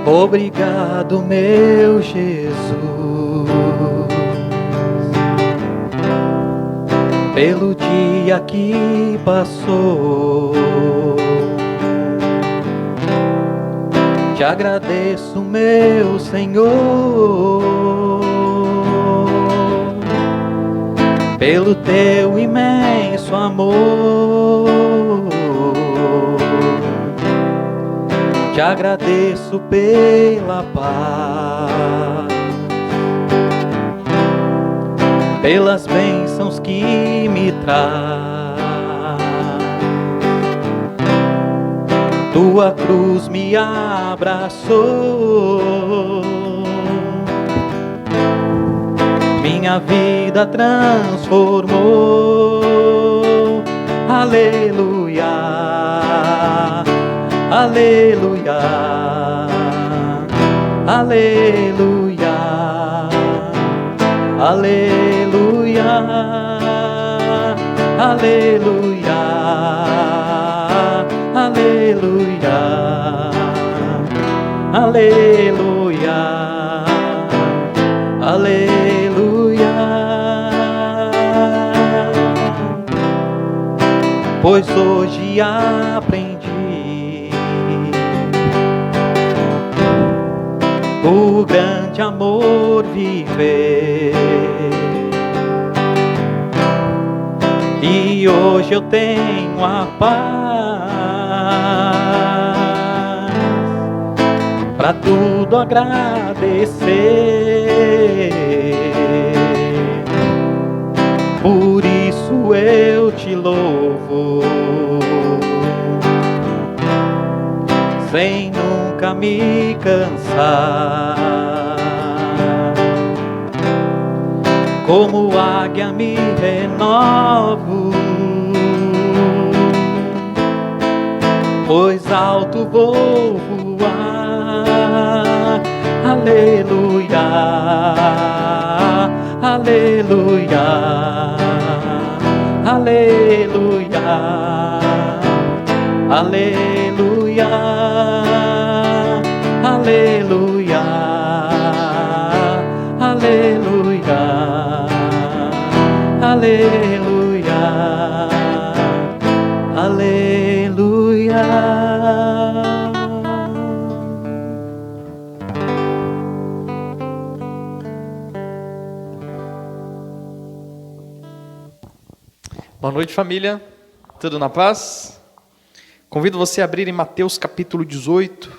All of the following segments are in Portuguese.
Obrigado, meu Jesus, pelo dia que passou. Te agradeço, meu Senhor, pelo teu imenso amor. Te agradeço pela paz, pelas bênçãos que me traz. Tua cruz me abraçou, minha vida transformou. Aleluia, aleluia, aleluia, aleluia, aleluia, aleluia, aleluia, aleluia. Pois hoje aprendi o grande amor viver, e hoje eu tenho a paz pra tudo agradecer. Por isso eu te louvo, sem nunca me cansar. Como águia me renovo, pois alto vou voar. Aleluia, aleluia, aleluia, aleluia, aleluia, aleluia, aleluia, aleluia. Boa noite, família. Tudo na paz? Convido você a abrir em Mateus capítulo 18.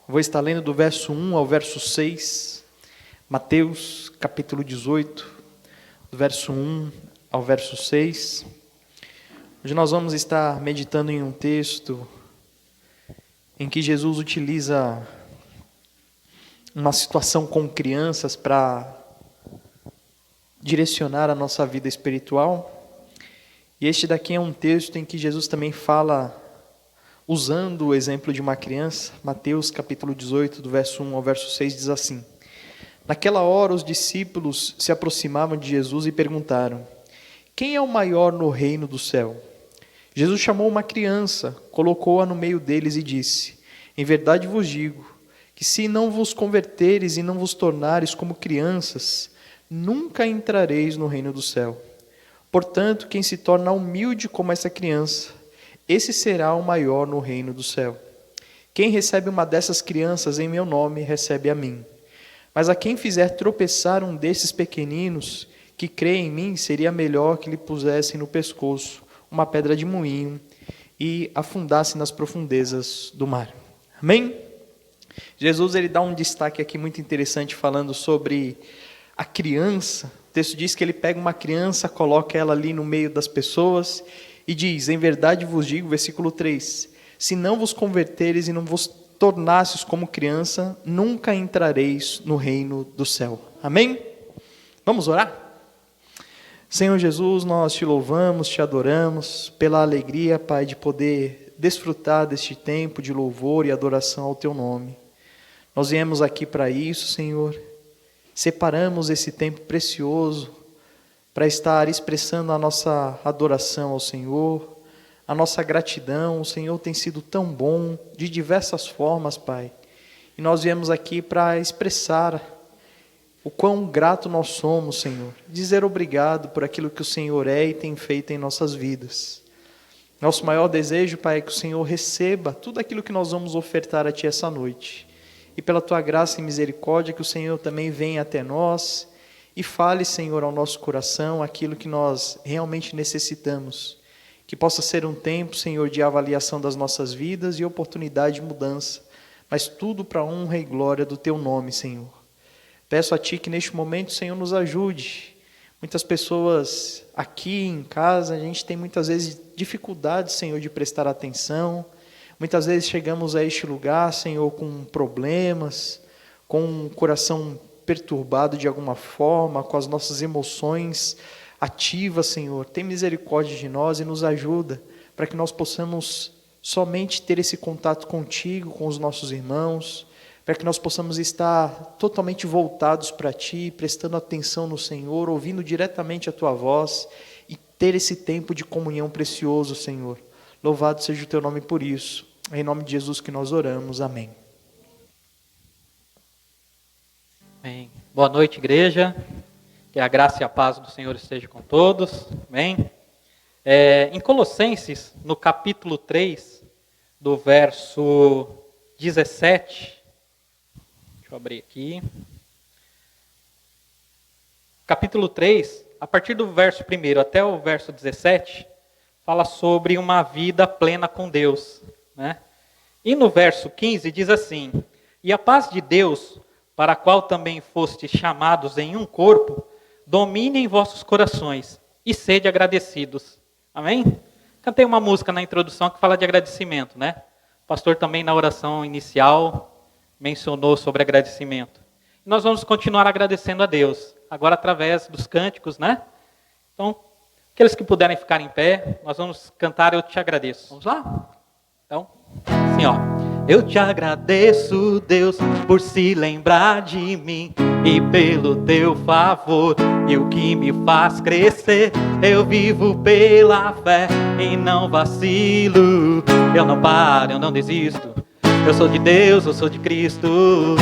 Vou estar lendo do verso 1 ao verso 6. Mateus capítulo 18, do verso 1 ao verso 6. Hoje nós vamos estar meditando em um texto em que Jesus utiliza uma situação com crianças para direcionar a nossa vida espiritual. E este daqui é um texto em que Jesus também fala, usando o exemplo de uma criança. Mateus capítulo 18, do verso 1 ao verso 6, diz assim: Naquela hora os discípulos se aproximavam de Jesus e perguntaram: Quem é o maior no reino do céu? Jesus chamou uma criança, colocou-a no meio deles e disse: Em verdade vos digo, que se não vos converteres e não vos tornares como crianças, nunca entrareis no reino do céu. Portanto, quem se torna humilde como essa criança, esse será o maior no reino do céu. Quem recebe uma dessas crianças em meu nome, recebe a mim. Mas a quem fizer tropeçar um desses pequeninos, que crê em mim, seria melhor que lhe pusessem no pescoço uma pedra de moinho e afundasse nas profundezas do mar. Amém? Jesus ele dá um destaque aqui muito interessante falando sobre a criança. O texto diz que ele pega uma criança, coloca ela ali no meio das pessoas e diz: Em verdade vos digo, versículo 3, se não vos converteres e não vos tornasses como criança, nunca entrareis no reino do céu. Amém? Vamos orar? Senhor Jesus, nós te louvamos, te adoramos pela alegria, Pai, de poder desfrutar deste tempo de louvor e adoração ao teu nome. Nós viemos aqui para isso, Senhor. Separamos esse tempo precioso para estar expressando a nossa adoração ao Senhor, a nossa gratidão. O Senhor tem sido tão bom de diversas formas, Pai. E nós viemos aqui para expressar o quão grato nós somos, Senhor. Dizer obrigado por aquilo que o Senhor é e tem feito em nossas vidas. Nosso maior desejo, Pai, é que o Senhor receba tudo aquilo que nós vamos ofertar a Ti essa noite. E pela Tua graça e misericórdia, que o Senhor também venha até nós e fale, Senhor, ao nosso coração aquilo que nós realmente necessitamos. Que possa ser um tempo, Senhor, de avaliação das nossas vidas e oportunidade de mudança. Mas tudo para a honra e glória do Teu nome, Senhor. Peço a Ti que neste momento, Senhor, nos ajude. Muitas pessoas aqui em casa, a gente tem muitas vezes dificuldade, Senhor, de prestar atenção. Muitas vezes chegamos a este lugar, Senhor, com problemas, com o coração perturbado de alguma forma, com as nossas emoções ativas, Senhor. Tem misericórdia de nós e nos ajuda para que nós possamos somente ter esse contato contigo, com os nossos irmãos, para que nós possamos estar totalmente voltados para Ti, prestando atenção no Senhor, ouvindo diretamente a Tua voz e ter esse tempo de comunhão precioso, Senhor. Louvado seja o Teu nome por isso. É em nome de Jesus que nós oramos. Amém. Amém. Boa noite, igreja. Que a graça e a paz do Senhor esteja com todos. Amém. Em Colossenses, no capítulo 3, do verso 17... Deixa eu abrir aqui. Capítulo 3, a partir do verso 1 até o verso 17, fala sobre uma vida plena com Deus, né? E no verso 15 diz assim: E a paz de Deus, para a qual também fostes chamados em um corpo, domine em vossos corações e sede agradecidos. Amém? Cantei uma música na introdução que fala de agradecimento, né? O pastor também na oração inicial mencionou sobre agradecimento. Nós vamos continuar agradecendo a Deus, agora através dos cânticos, né? Então, aqueles que puderem ficar em pé, nós vamos cantar Eu Te Agradeço. Vamos lá? Então, assim ó. Eu te agradeço, Deus, por se lembrar de mim e pelo teu favor, e o que me faz crescer. Eu vivo pela fé e não vacilo. Eu não paro, eu não desisto. Eu sou de Deus, eu sou de Cristo.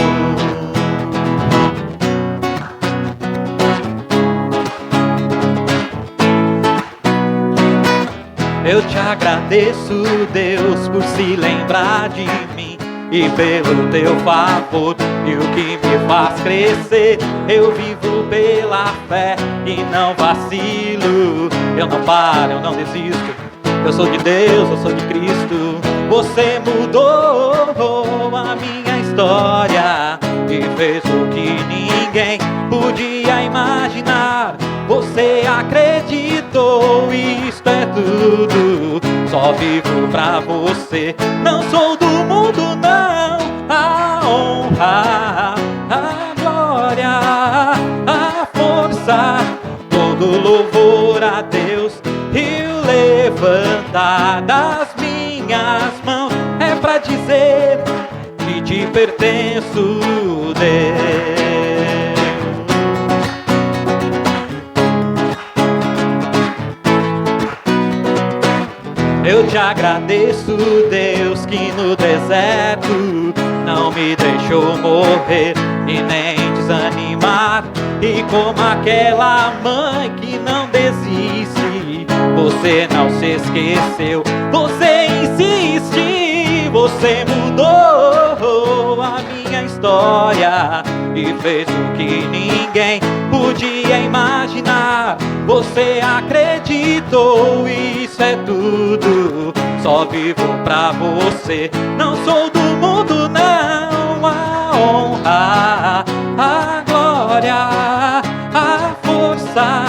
Eu te agradeço, Deus, por se lembrar de mim e pelo teu favor, e o que me faz crescer. Eu vivo pela fé e não vacilo. Eu não paro, eu não desisto. Eu sou de Deus, eu sou de Cristo. Você mudou a minha história e fez o que ninguém podia imaginar. Você acreditou, isto é tudo. Só vivo pra você. Não sou do mundo, não. A honra, a glória, a força, todo louvor a Deus. E o levantar das minhas mãos é pra dizer que te pertenço, Deus. Eu te agradeço, Deus, que no deserto não me deixou morrer e nem desanimar. E como aquela mãe que não desiste, você não se esqueceu, você insiste. Você mudou a minha história e fez o que ninguém podia imaginar. Você acreditou, isso é tudo. Só vivo pra você. Não sou do mundo, não. A honra, a glória, a força,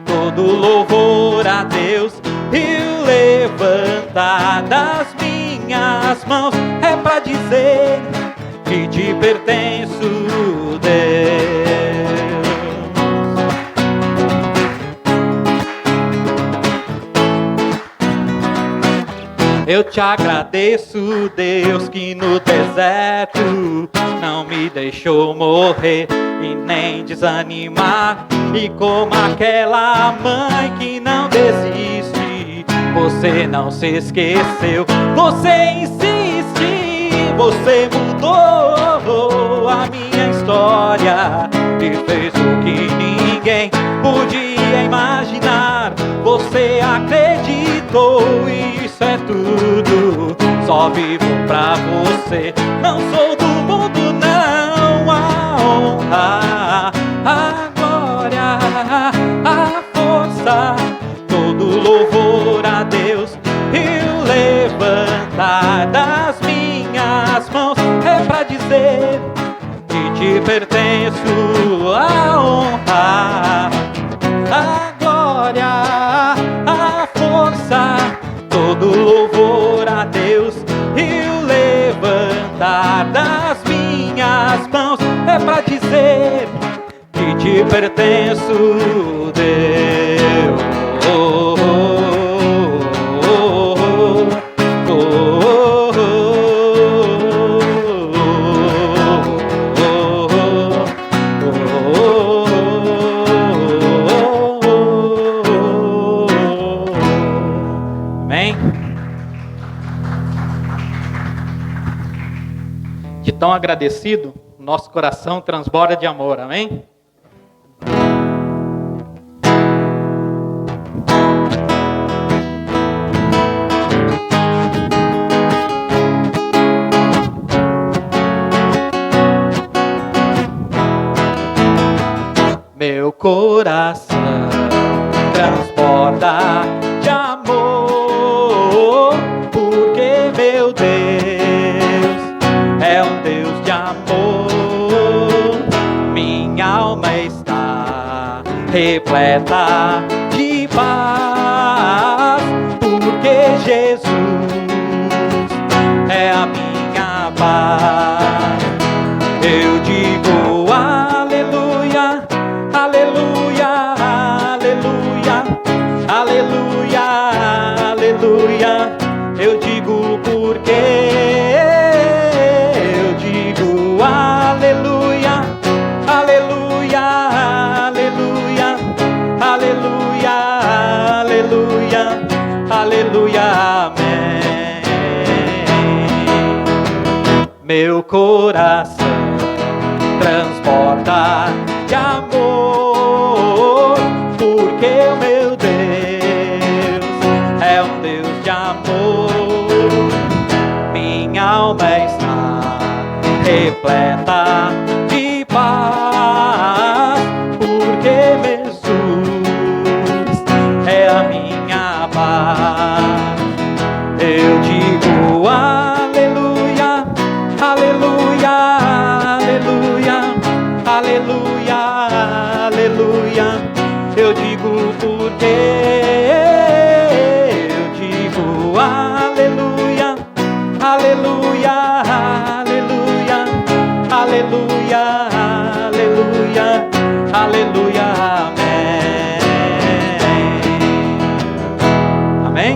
todo louvor a Deus. E o levantar das minhas mãos é pra dizer que te pertenço, Deus. Eu te agradeço, Deus, que no deserto não me deixou morrer e nem desanimar. E como aquela mãe que não desiste, você não se esqueceu, você insiste. Você mudou mudou a minha história e fez o que ninguém podia imaginar. Você acreditou e isso é tudo. Só vivo pra você. Não sou do mundo, não. A honra, a glória, a força, todo louvor a Deus e o levantar das minhas mãos é pra dizer que te pertenço. A honra, a glória, a força, todo louvor a Deus e o levantar das minhas mãos é pra dizer que te pertenço, Deus. Oh, oh, oh, oh, amém? De tão agradecido, nosso coração transborda de amor, amém? Meu coração transborda de amor, porque meu Deus é um Deus de amor. Minha alma está repleta de paz, porque Jesus é a minha paz. Eu digo aleluia, aleluia, aleluia, aleluia, aleluia. Eu digo porque eu digo aleluia, aleluia, aleluia, aleluia, aleluia, aleluia, amém. Meu coração transborda de amor, porque o meu Deus é um Deus de amor. Minha alma está repleta de paz, porque Jesus é a minha paz. Eu digo aleluia, aleluia, aleluia, aleluia, aleluia. Eu digo porque eu digo aleluia, aleluia, aleluia, aleluia, aleluia, aleluia, amém. Amém?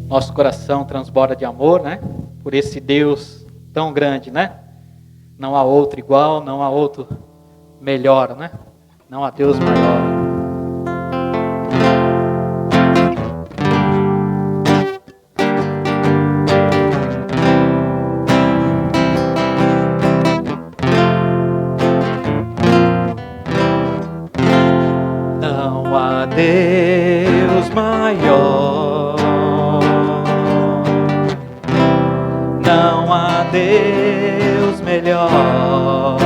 Nosso coração transborda de amor, né? Por esse Deus tão grande, né? Não há outro igual, não há outro melhor, né? Não há Deus maior. Não há Deus maior. Não há Deus melhor.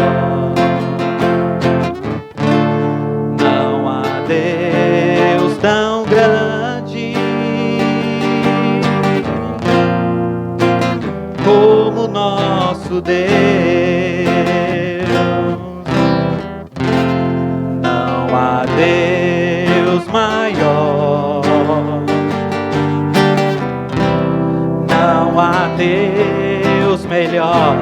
Não há Deus tão grande como nosso Deus. Não há Deus maior. Não há Deus melhor.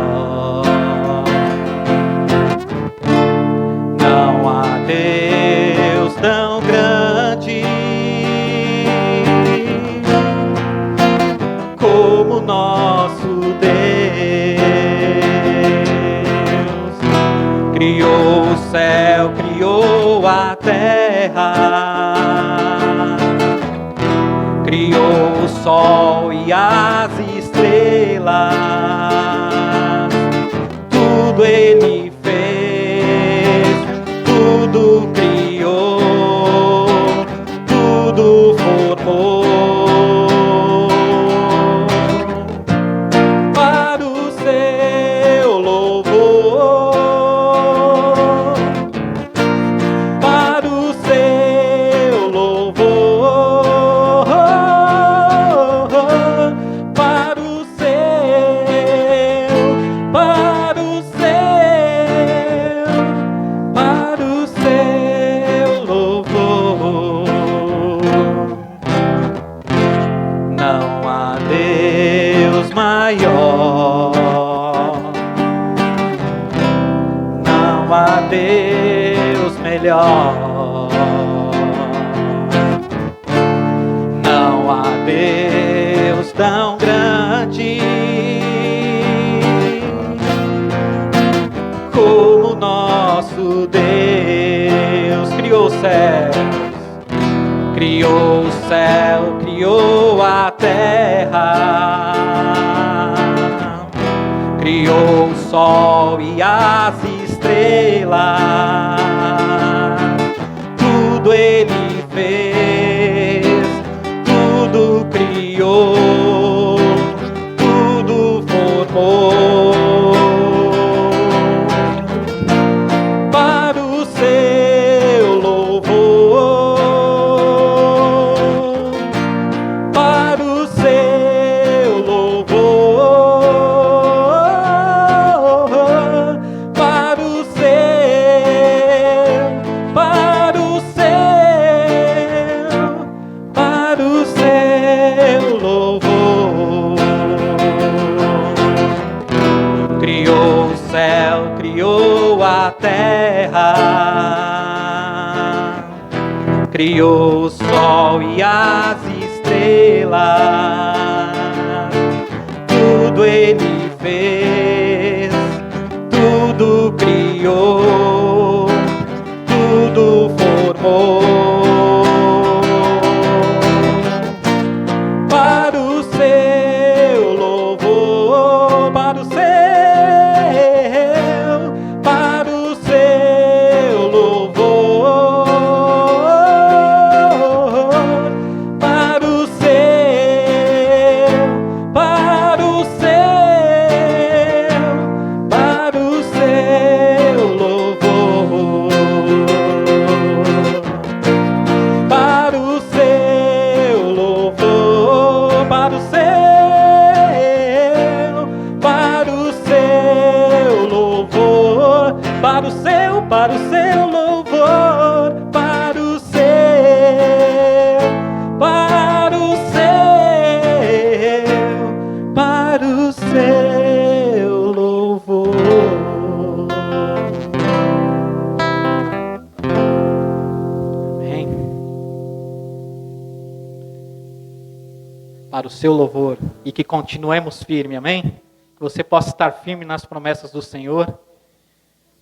Não há Deus tão grande como nosso Deus. Criou o céu, criou a terra, criou criou o sol e as estrelas, tudo Ele fez, tudo criou, tudo formou. Para o seu louvor, para o seu louvor, para o seu, para o seu, para o seu louvor. Não há Deus maior, não há Deus melhor, não há Deus tão grande como nosso Deus. Criou os céus, criou o céu, criou a terra, criou o sol e as estrelas, tudo Ele fez, tudo criou, tudo formou. Para o seu louvor, para o seu louvor, para o seu, para o seu, para o seu louvor. Criou o céu, criou a terra, criou o sol e as estrelas, tudo Ele fez, tudo criou, tudo formou. Para o seu louvor, para o seu, para o seu louvor, para o seu, para o seu, para o seu louvor, para o seu louvor, para o seu, para o seu louvor, para o seu, para o seu louvor, para o seu, para o seu, para o seu louvor. Amém. Para o seu louvor, e que continuemos firmes, amém? Que você possa estar firme nas promessas do Senhor,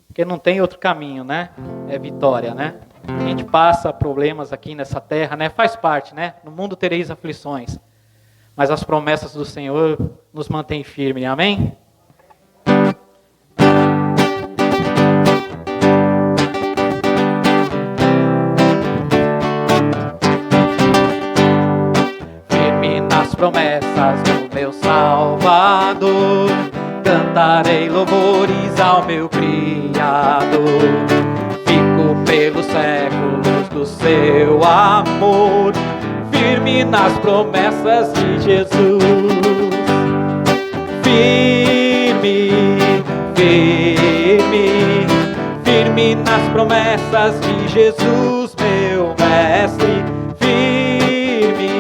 porque não tem outro caminho, né? É vitória, né? A gente passa problemas aqui nessa terra, né? Faz parte, né? No mundo tereis aflições, mas as promessas do Senhor nos mantêm firmes, amém? Firme nas promessas do meu Salvador, cantarei louvores ao meu Criador. Fico pelos séculos do seu amor, firme nas promessas de Jesus. Firme, firme, firme nas promessas de Jesus, meu mestre. Firme,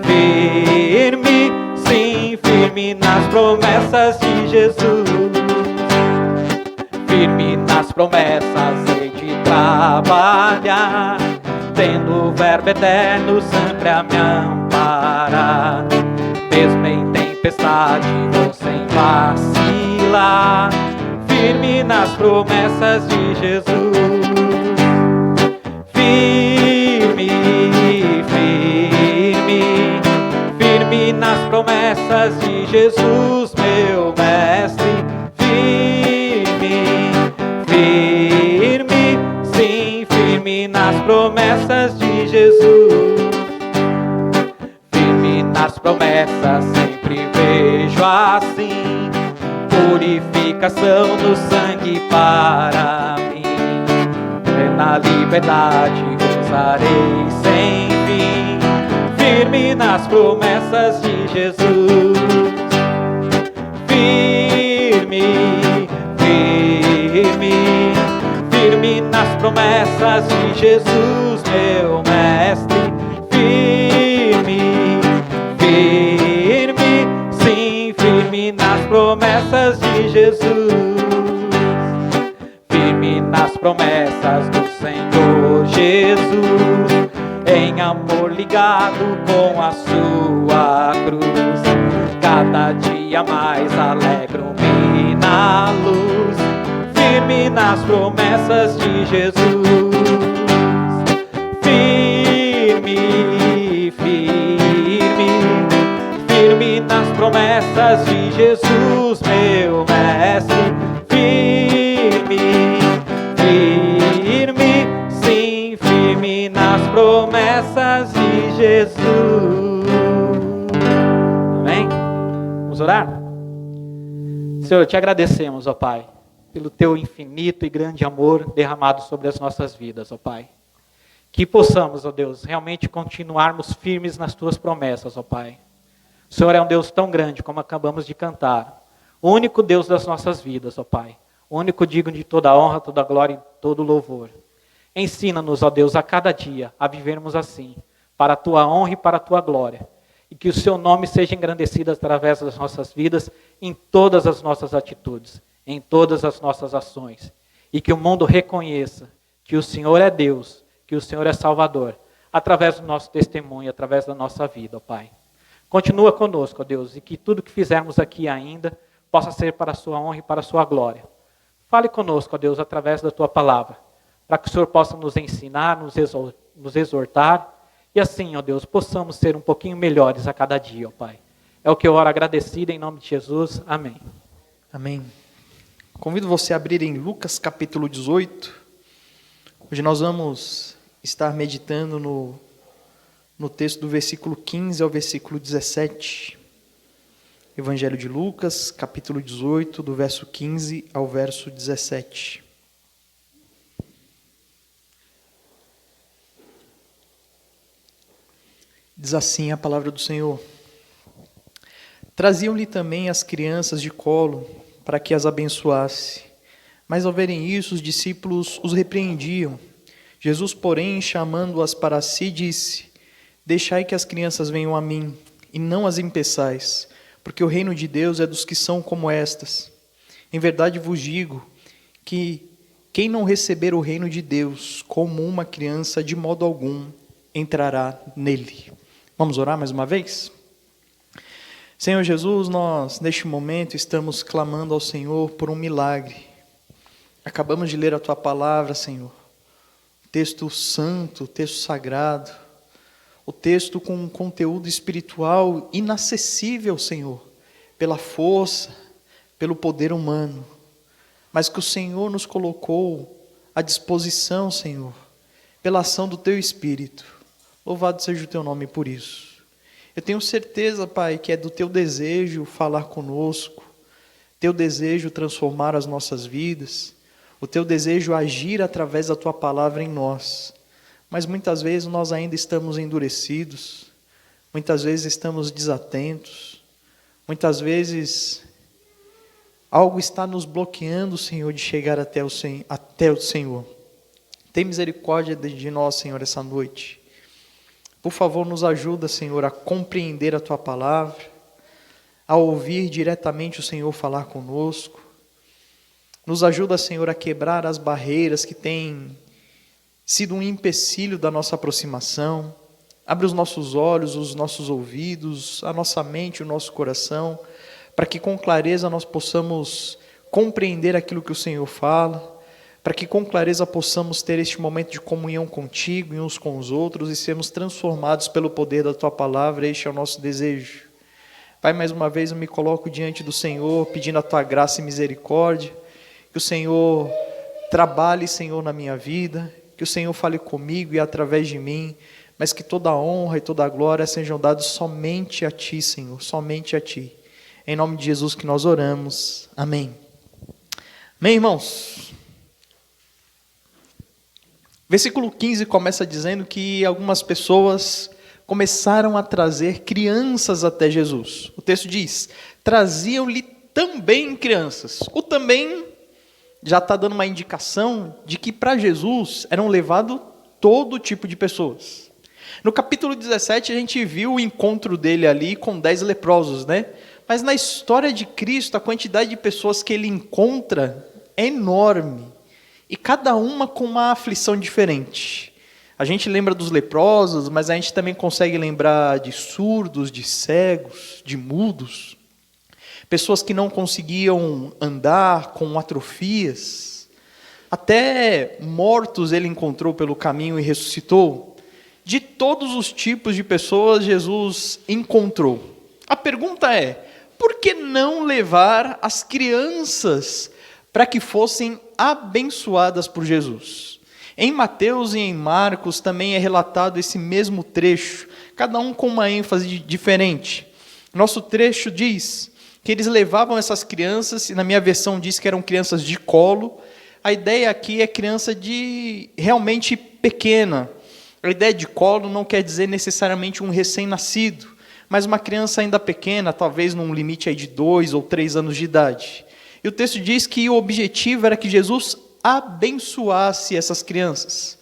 firme, sim, firme nas promessas de Jesus. Firme nas promessas hei de trabalhar, tendo o verbo eterno sempre a me amparar. Mesmo em tempestade vou sem vacilar, firme nas promessas de Jesus. Firme, firme, firme nas promessas de Jesus, meu mestre. Firme, firme, sim, firme nas promessas de Jesus. Firme nas promessas, sempre vejo assim purificação do sangue para mim. Na liberdade gozarei sem fim, firme nas promessas de Jesus. Firme, firme, firme nas promessas de Jesus, meu mestre. Firme, firme, sim, firme nas promessas de Jesus. Firme nas promessas do Senhor Jesus, em amor ligado com a sua cruz. Cada dia mais alegro-me na luz, firme nas promessas de Jesus. Firme, firme, firme nas promessas de Jesus, meu mestre. Firme, firme, sim, firme nas promessas de Jesus. Amém? Vamos orar? Senhor, te agradecemos, ó Pai, pelo teu infinito e grande amor derramado sobre as nossas vidas, ó Pai. Que possamos, ó Deus, realmente continuarmos firmes nas tuas promessas, ó Pai. O Senhor é um Deus tão grande como acabamos de cantar. O único Deus das nossas vidas, ó Pai. O único digno de toda a honra, toda a glória e todo o louvor. Ensina-nos, ó Deus, a cada dia a vivermos assim, para a tua honra e para a tua glória. E que o seu nome seja engrandecido através das nossas vidas, em todas as nossas atitudes, em todas as nossas ações. E que o mundo reconheça que o Senhor é Deus, que o Senhor é Salvador, através do nosso testemunho, através da nossa vida, ó Pai. Continua conosco, ó Deus, e que tudo que fizermos aqui ainda possa ser para a sua honra e para a sua glória. Fale conosco, ó Deus, através da tua palavra, para que o Senhor possa nos ensinar, nos exortar, e assim, ó Deus, possamos ser um pouquinho melhores a cada dia, ó Pai. É o que eu oro agradecido em nome de Jesus. Amém. Amém. Convido você a abrir em Lucas capítulo 18. Hoje nós vamos estar meditando no texto do versículo 15 ao versículo 17. Evangelho de Lucas, capítulo 18, do verso 15 ao verso 17. Diz assim a palavra do Senhor. Traziam-lhe também as crianças de colo, para que as abençoasse. Mas ao verem isso, os discípulos os repreendiam. Jesus, porém, chamando-as para si, disse: Deixai que as crianças venham a mim, e não as impeçais, porque o reino de Deus é dos que são como estas. Em verdade vos digo que quem não receber o reino de Deus como uma criança, de modo algum entrará nele. Vamos orar mais uma vez? Senhor Jesus, nós neste momento estamos clamando ao Senhor por um milagre. Acabamos de ler a tua palavra, Senhor. Texto santo, texto sagrado. O texto com um conteúdo espiritual inacessível, Senhor, pela força, pelo poder humano, mas que o Senhor nos colocou à disposição, Senhor, pela ação do Teu Espírito. Louvado seja o Teu nome por isso. Eu tenho certeza, Pai, que é do Teu desejo falar conosco, Teu desejo transformar as nossas vidas, o Teu desejo agir através da Tua palavra em nós. Mas muitas vezes nós ainda estamos endurecidos, muitas vezes estamos desatentos, muitas vezes algo está nos bloqueando, Senhor, de chegar até o Senhor. Tem misericórdia de nós, Senhor, essa noite. Por favor, nos ajuda, Senhor, a compreender a Tua palavra, a ouvir diretamente o Senhor falar conosco. Nos ajuda, Senhor, a quebrar as barreiras que têm sido um empecilho da nossa aproximação. Abre os nossos olhos, os nossos ouvidos, a nossa mente, o nosso coração, para que com clareza nós possamos compreender aquilo que o Senhor fala, para que com clareza possamos ter este momento de comunhão contigo e uns com os outros e sermos transformados pelo poder da tua palavra. Este é o nosso desejo. Pai, mais uma vez eu me coloco diante do Senhor, pedindo a tua graça e misericórdia, que o Senhor trabalhe, Senhor, na minha vida, que o Senhor fale comigo e através de mim, mas que toda a honra e toda a glória sejam dados somente a ti, Senhor, somente a ti. Em nome de Jesus que nós oramos. Amém. Amém, irmãos? Versículo 15 começa dizendo que algumas pessoas começaram a trazer crianças até Jesus. O texto diz, traziam-lhe também crianças. O também já está dando uma indicação de que para Jesus eram levados todo tipo de pessoas. No capítulo 17 a gente viu o encontro dele ali com 10 leprosos, né? Mas na história de Cristo a quantidade de pessoas que ele encontra é enorme. E cada uma com uma aflição diferente. A gente lembra dos leprosos, mas a gente também consegue lembrar de surdos, de cegos, de mudos. Pessoas que não conseguiam andar, com atrofias. Até mortos ele encontrou pelo caminho e ressuscitou. De todos os tipos de pessoas, Jesus encontrou. A pergunta é, por que não levar as crianças para que fossem abençoadas por Jesus? Em Mateus e em Marcos também é relatado esse mesmo trecho, cada um com uma ênfase diferente. Nosso trecho diz que eles levavam essas crianças, e na minha versão diz que eram crianças de colo. A ideia aqui é criança de realmente pequena. A ideia de colo não quer dizer necessariamente um recém-nascido, mas uma criança ainda pequena, talvez num limite aí de 2 ou 3 anos de idade. E o texto diz que o objetivo era que Jesus abençoasse essas crianças.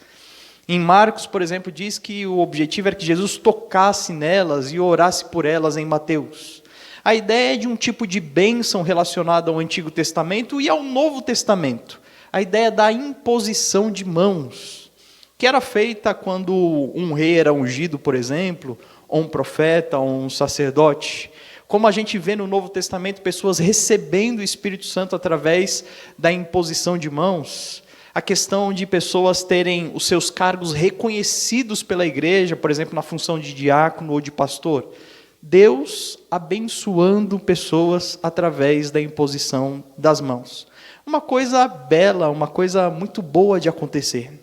Em Marcos, por exemplo, diz que o objetivo era que Jesus tocasse nelas e orasse por elas em Mateus. A ideia é de um tipo de bênção relacionada ao Antigo Testamento e ao Novo Testamento. A ideia da imposição de mãos, que era feita quando um rei era ungido, por exemplo, ou um profeta, ou um sacerdote. Como a gente vê no Novo Testamento, pessoas recebendo o Espírito Santo através da imposição de mãos. A questão de pessoas terem os seus cargos reconhecidos pela igreja, por exemplo, na função de diácono ou de pastor. Deus abençoando pessoas através da imposição das mãos. Uma coisa bela, uma coisa muito boa de acontecer.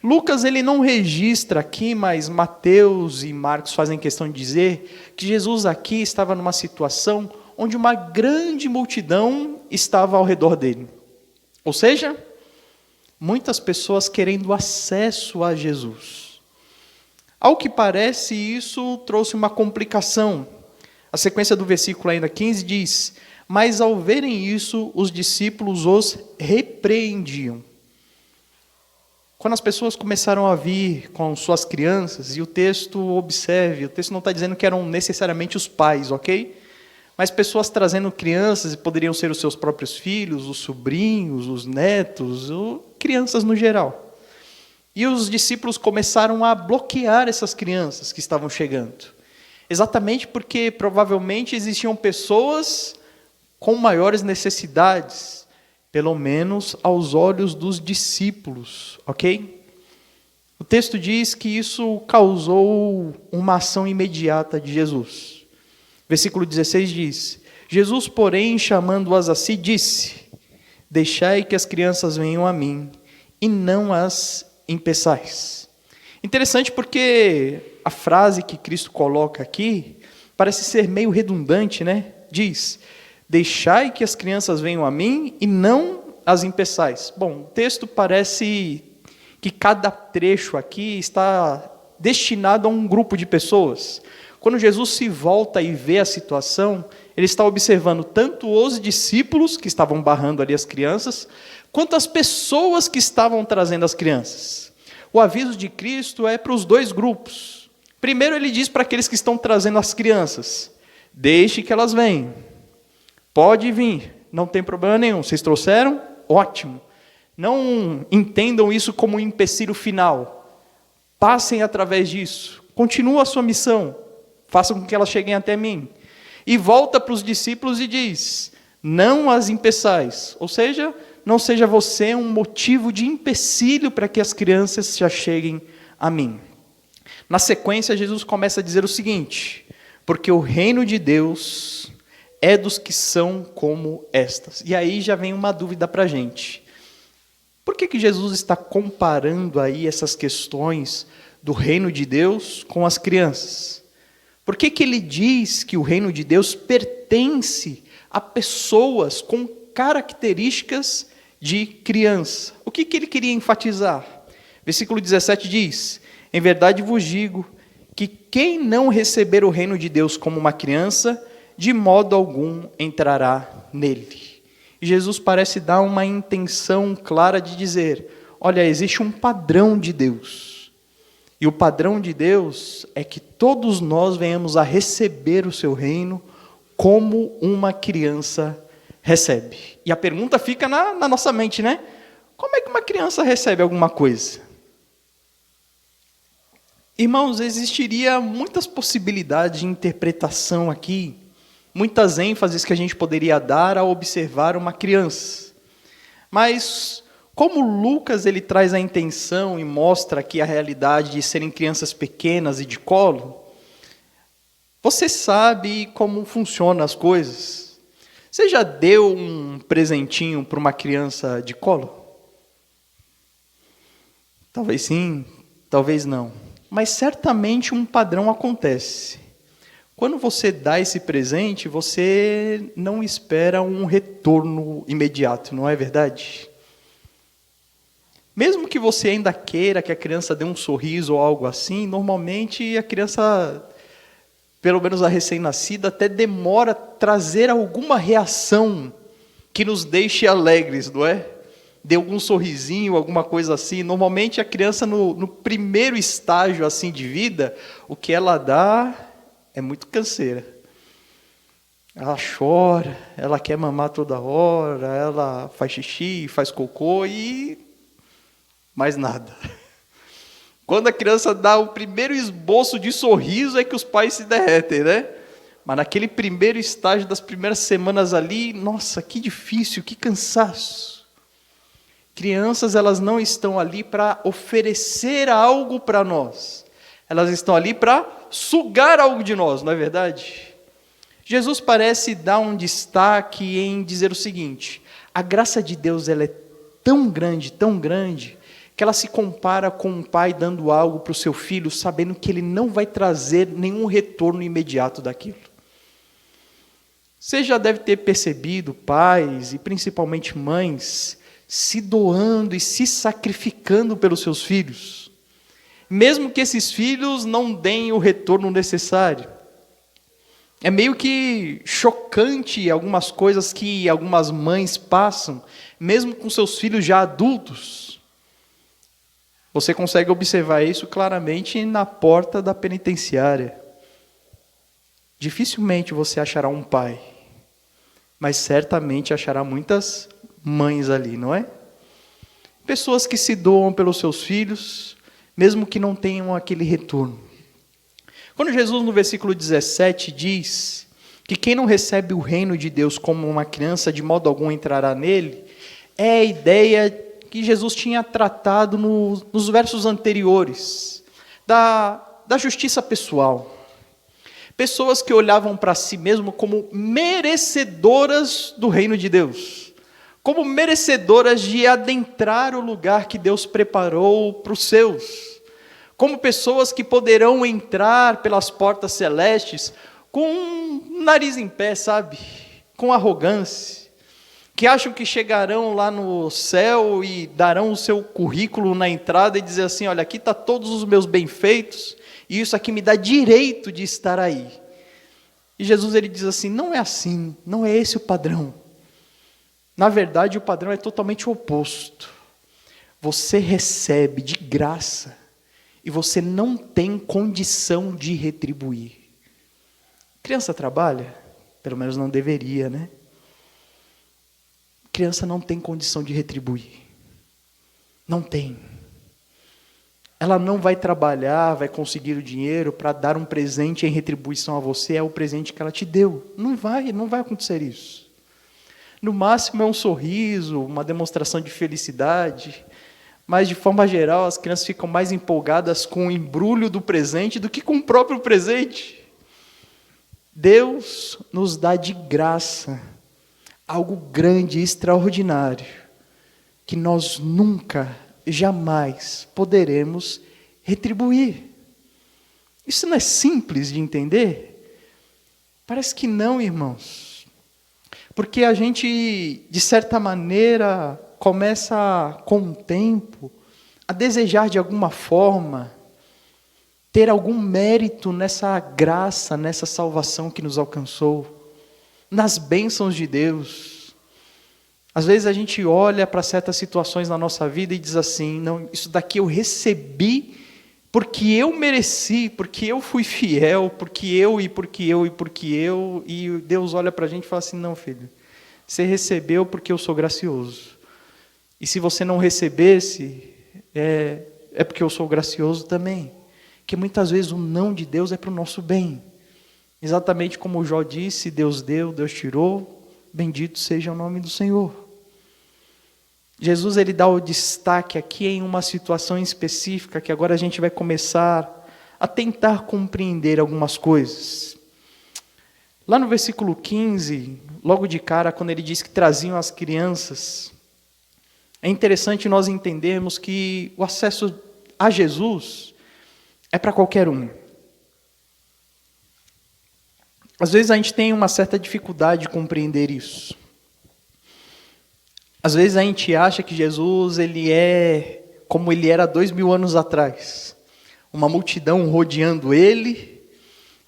Lucas ele não registra aqui, mas Mateus e Marcos fazem questão de dizer que Jesus aqui estava numa situação onde uma grande multidão estava ao redor dele. Ou seja, muitas pessoas querendo acesso a Jesus. Ao que parece, isso trouxe uma complicação. A sequência do versículo ainda 15 diz, mas ao verem isso, os discípulos os repreendiam. Quando as pessoas começaram a vir com suas crianças, e o texto, observe, o texto não está dizendo que eram necessariamente os pais, ok? Mas pessoas trazendo crianças, e poderiam ser os seus próprios filhos, os sobrinhos, os netos, ou crianças no geral. E os discípulos começaram a bloquear essas crianças que estavam chegando. Exatamente porque provavelmente existiam pessoas com maiores necessidades, pelo menos aos olhos dos discípulos, ok? O texto diz que isso causou uma ação imediata de Jesus. Versículo 16 diz, Jesus, porém, chamando-as a si, disse, deixai que as crianças venham a mim, e não as impeçais. Interessante porque a frase que Cristo coloca aqui parece ser meio redundante, né? Diz, deixai que as crianças venham a mim e não as impeçais. Bom, o texto parece que cada trecho aqui está destinado a um grupo de pessoas. Quando Jesus se volta e vê a situação, ele está observando tanto os discípulos que estavam barrando ali as crianças, quanto as pessoas que estavam trazendo as crianças. O aviso de Cristo é para os dois grupos. Primeiro ele diz para aqueles que estão trazendo as crianças, deixe que elas venham. Pode vir, não tem problema nenhum. Vocês trouxeram? Ótimo. Não entendam isso como um empecilho final. Passem através disso. Continua a sua missão. Façam com que elas cheguem até mim. E volta para os discípulos e diz, não as impeçais. Ou seja, não seja você um motivo de empecilho para que as crianças se acheguem a mim. Na sequência, Jesus começa a dizer o seguinte: porque o reino de Deus é dos que são como estas. E aí já vem uma dúvida para a gente. Por que Jesus está comparando aí essas questões do reino de Deus com as crianças? Por que ele diz que o reino de Deus pertence a pessoas com características de criança? O que ele queria enfatizar? Versículo 17 diz: em verdade vos digo que quem não receber o reino de Deus como uma criança, de modo algum entrará nele. E Jesus parece dar uma intenção clara de dizer: olha, existe um padrão de Deus. E o padrão de Deus é que todos nós venhamos a receber o seu reino como uma criança recebe. E a pergunta fica na nossa mente, né? Como é que uma criança recebe alguma coisa? Irmãos, existiria muitas possibilidades de interpretação aqui, muitas ênfases que a gente poderia dar ao observar uma criança. Mas, como Lucas ele traz a intenção e mostra aqui a realidade de serem crianças pequenas e de colo, você sabe como funcionam as coisas. Você já deu um presentinho para uma criança de colo? Talvez sim, talvez não. Mas certamente um padrão acontece. Quando você dá esse presente, você não espera um retorno imediato, não é verdade? Mesmo que você ainda queira que a criança dê um sorriso ou algo assim, normalmente a criança, pelo menos a recém-nascida, até demora a trazer alguma reação que nos deixe alegres, não é? Dê algum sorrisinho, alguma coisa assim. Normalmente a criança no primeiro estágio assim de vida, o que ela dá é muito canseira. Ela chora, ela quer mamar toda hora, ela faz xixi, faz cocô e mais nada. Quando a criança dá o primeiro esboço de sorriso é que os pais se derretem, né? Mas naquele primeiro estágio das primeiras semanas ali, nossa, que difícil, que cansaço. Crianças, elas não estão ali para oferecer algo para nós. Elas estão ali para sugar algo de nós, não é verdade? Jesus parece dar um destaque em dizer o seguinte: a graça de Deus ela é tão grande, que ela se compara com um pai dando algo para o seu filho, sabendo que ele não vai trazer nenhum retorno imediato daquilo. Você já deve ter percebido pais, e principalmente mães, se doando e se sacrificando pelos seus filhos, mesmo que esses filhos não deem o retorno necessário. É meio que chocante algumas coisas que algumas mães passam, mesmo com seus filhos já adultos. Você consegue observar isso claramente na porta da penitenciária. Dificilmente você achará um pai, mas certamente achará muitas mães ali, não é? Pessoas que se doam pelos seus filhos, mesmo que não tenham aquele retorno. Quando Jesus no versículo 17 diz que quem não recebe o reino de Deus como uma criança, de modo algum entrará nele, é a ideia que Jesus tinha tratado nos versos anteriores, da justiça pessoal. Pessoas que olhavam para si mesmo como merecedoras do reino de Deus, como merecedoras de adentrar o lugar que Deus preparou para os seus, como pessoas que poderão entrar pelas portas celestes com um nariz em pé, sabe? Com arrogância, que acham que chegarão lá no céu e darão o seu currículo na entrada e dizer assim: olha, aqui está todos os meus bem-feitos e isso aqui me dá direito de estar aí. E Jesus ele diz assim: não é assim, não é esse o padrão. Na verdade, o padrão é totalmente o oposto. Você recebe de graça e você não tem condição de retribuir. Criança trabalha? Pelo menos não deveria, né? Criança não tem condição de retribuir. Não tem. Ela não vai trabalhar, vai conseguir o dinheiro para dar um presente em retribuição a você, é o presente que ela te deu. Não vai acontecer isso. No máximo é um sorriso, uma demonstração de felicidade, mas de forma geral as crianças ficam mais empolgadas com o embrulho do presente do que com o próprio presente. Deus nos dá de graça algo grande e extraordinário, que nós nunca, jamais poderemos retribuir. Isso não é simples de entender? Parece que não, irmãos. Porque a gente, de certa maneira, começa com o tempo a desejar de alguma forma ter algum mérito nessa graça, nessa salvação que nos alcançou, nas bênçãos de Deus. Às vezes a gente olha para certas situações na nossa vida e diz assim, não, isso daqui eu recebi porque eu mereci, porque eu fui fiel, e Deus olha para a gente e fala assim, não, filho, você recebeu porque eu sou gracioso. E se você não recebesse, é porque eu sou gracioso também. Que muitas vezes o não de Deus é para o nosso bem. Exatamente como Jó disse, Deus deu, Deus tirou, bendito seja o nome do Senhor. Jesus ele dá o destaque aqui em uma situação específica que agora a gente vai começar a tentar compreender algumas coisas. Lá no versículo 15, logo de cara, quando ele diz que traziam as crianças, é interessante nós entendermos que o acesso a Jesus é para qualquer um. Às vezes a gente tem uma certa dificuldade de compreender isso. Às vezes a gente acha que Jesus ele é como ele era 2000 anos atrás. Uma multidão rodeando ele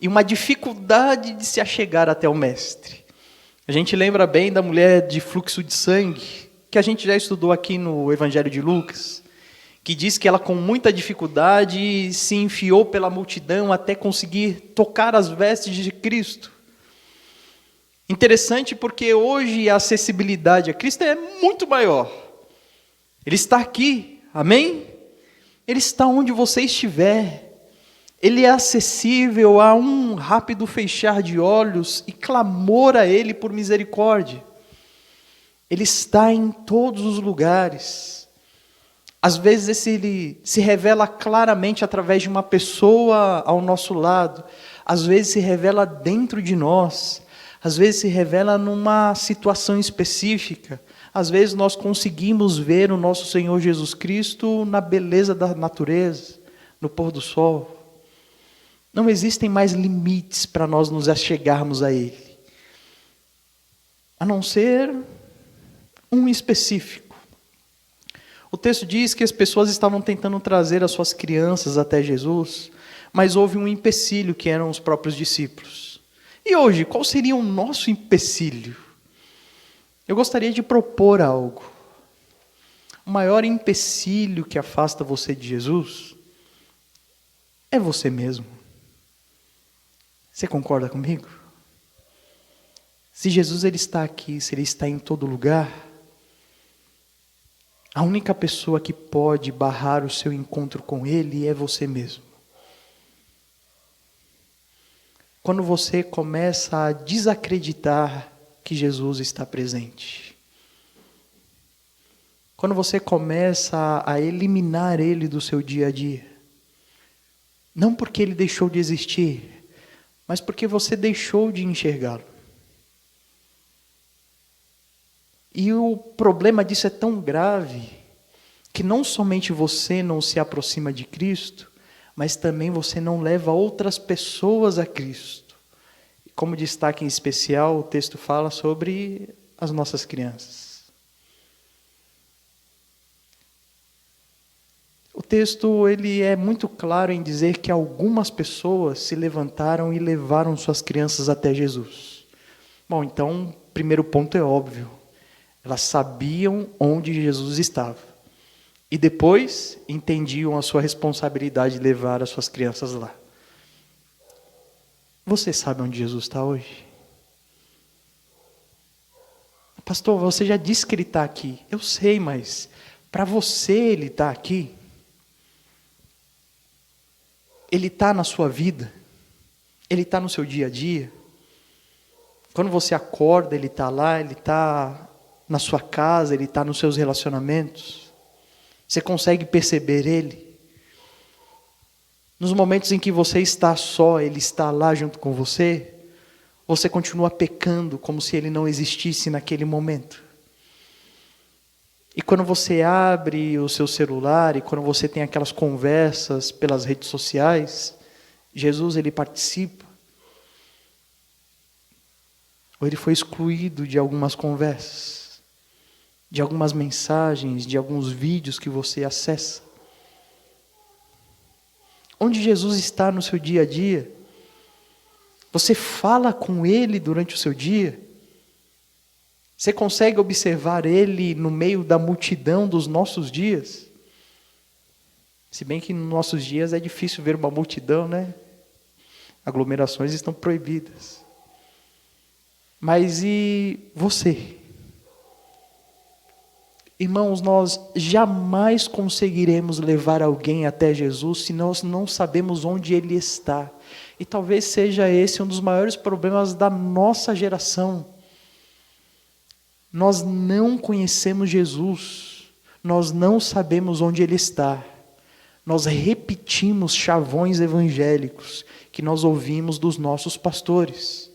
e uma dificuldade de se achegar até o Mestre. A gente lembra bem da mulher de fluxo de sangue, que a gente já estudou aqui no Evangelho de Lucas, que diz que ela com muita dificuldade se enfiou pela multidão até conseguir tocar as vestes de Cristo. Interessante porque hoje a acessibilidade a Cristo é muito maior. Ele está aqui, amém? Ele está onde você estiver. Ele é acessível a um rápido fechar de olhos e clamor a Ele por misericórdia. Ele está em todos os lugares. Às vezes Ele se revela claramente através de uma pessoa ao nosso lado. Às vezes se revela dentro de nós. Às vezes se revela numa situação específica. Às vezes nós conseguimos ver o nosso Senhor Jesus Cristo na beleza da natureza, no pôr do sol. Não existem mais limites para nós nos achegarmos a Ele, a não ser um específico. O texto diz que as pessoas estavam tentando trazer as suas crianças até Jesus, mas houve um empecilho que eram os próprios discípulos. E hoje, qual seria o nosso empecilho? Eu gostaria de propor algo. O maior empecilho que afasta você de Jesus é você mesmo. Você concorda comigo? Se Jesus ele está aqui, se Ele está em todo lugar, a única pessoa que pode barrar o seu encontro com Ele é você mesmo. Quando você começa a desacreditar que Jesus está presente. Quando você começa a eliminar Ele do seu dia a dia. Não porque Ele deixou de existir, mas porque você deixou de enxergá-lo. E o problema disso é tão grave, que não somente você não se aproxima de Cristo, mas também você não leva outras pessoas a Cristo. E como destaque em especial, o texto fala sobre as nossas crianças. O texto ele é muito claro em dizer que algumas pessoas se levantaram e levaram suas crianças até Jesus. Bom, então, o primeiro ponto é óbvio. Elas sabiam onde Jesus estava. E depois entendiam a sua responsabilidade de levar as suas crianças lá. Você sabe onde Jesus está hoje? Pastor, você já disse que Ele está aqui. Eu sei, mas para você Ele está aqui? Ele está na sua vida? Ele está no seu dia a dia? Quando você acorda, Ele está lá, Ele está na sua casa, Ele está nos seus relacionamentos. Você consegue perceber Ele? Nos momentos em que você está só, Ele está lá junto com você? Ou você continua pecando como se Ele não existisse naquele momento? E quando você abre o seu celular e quando você tem aquelas conversas pelas redes sociais, Jesus, Ele participa? Ou Ele foi excluído de algumas conversas, de algumas mensagens, de alguns vídeos que você acessa? Onde Jesus está no seu dia a dia? Você fala com Ele durante o seu dia? Você consegue observar Ele no meio da multidão dos nossos dias? Se bem que nos nossos dias é difícil ver uma multidão, né? Aglomerações estão proibidas. Mas e você? Irmãos, nós jamais conseguiremos levar alguém até Jesus se nós não sabemos onde Ele está. E talvez seja esse um dos maiores problemas da nossa geração. Nós não conhecemos Jesus, nós não sabemos onde Ele está. Nós repetimos chavões evangélicos que nós ouvimos dos nossos pastores.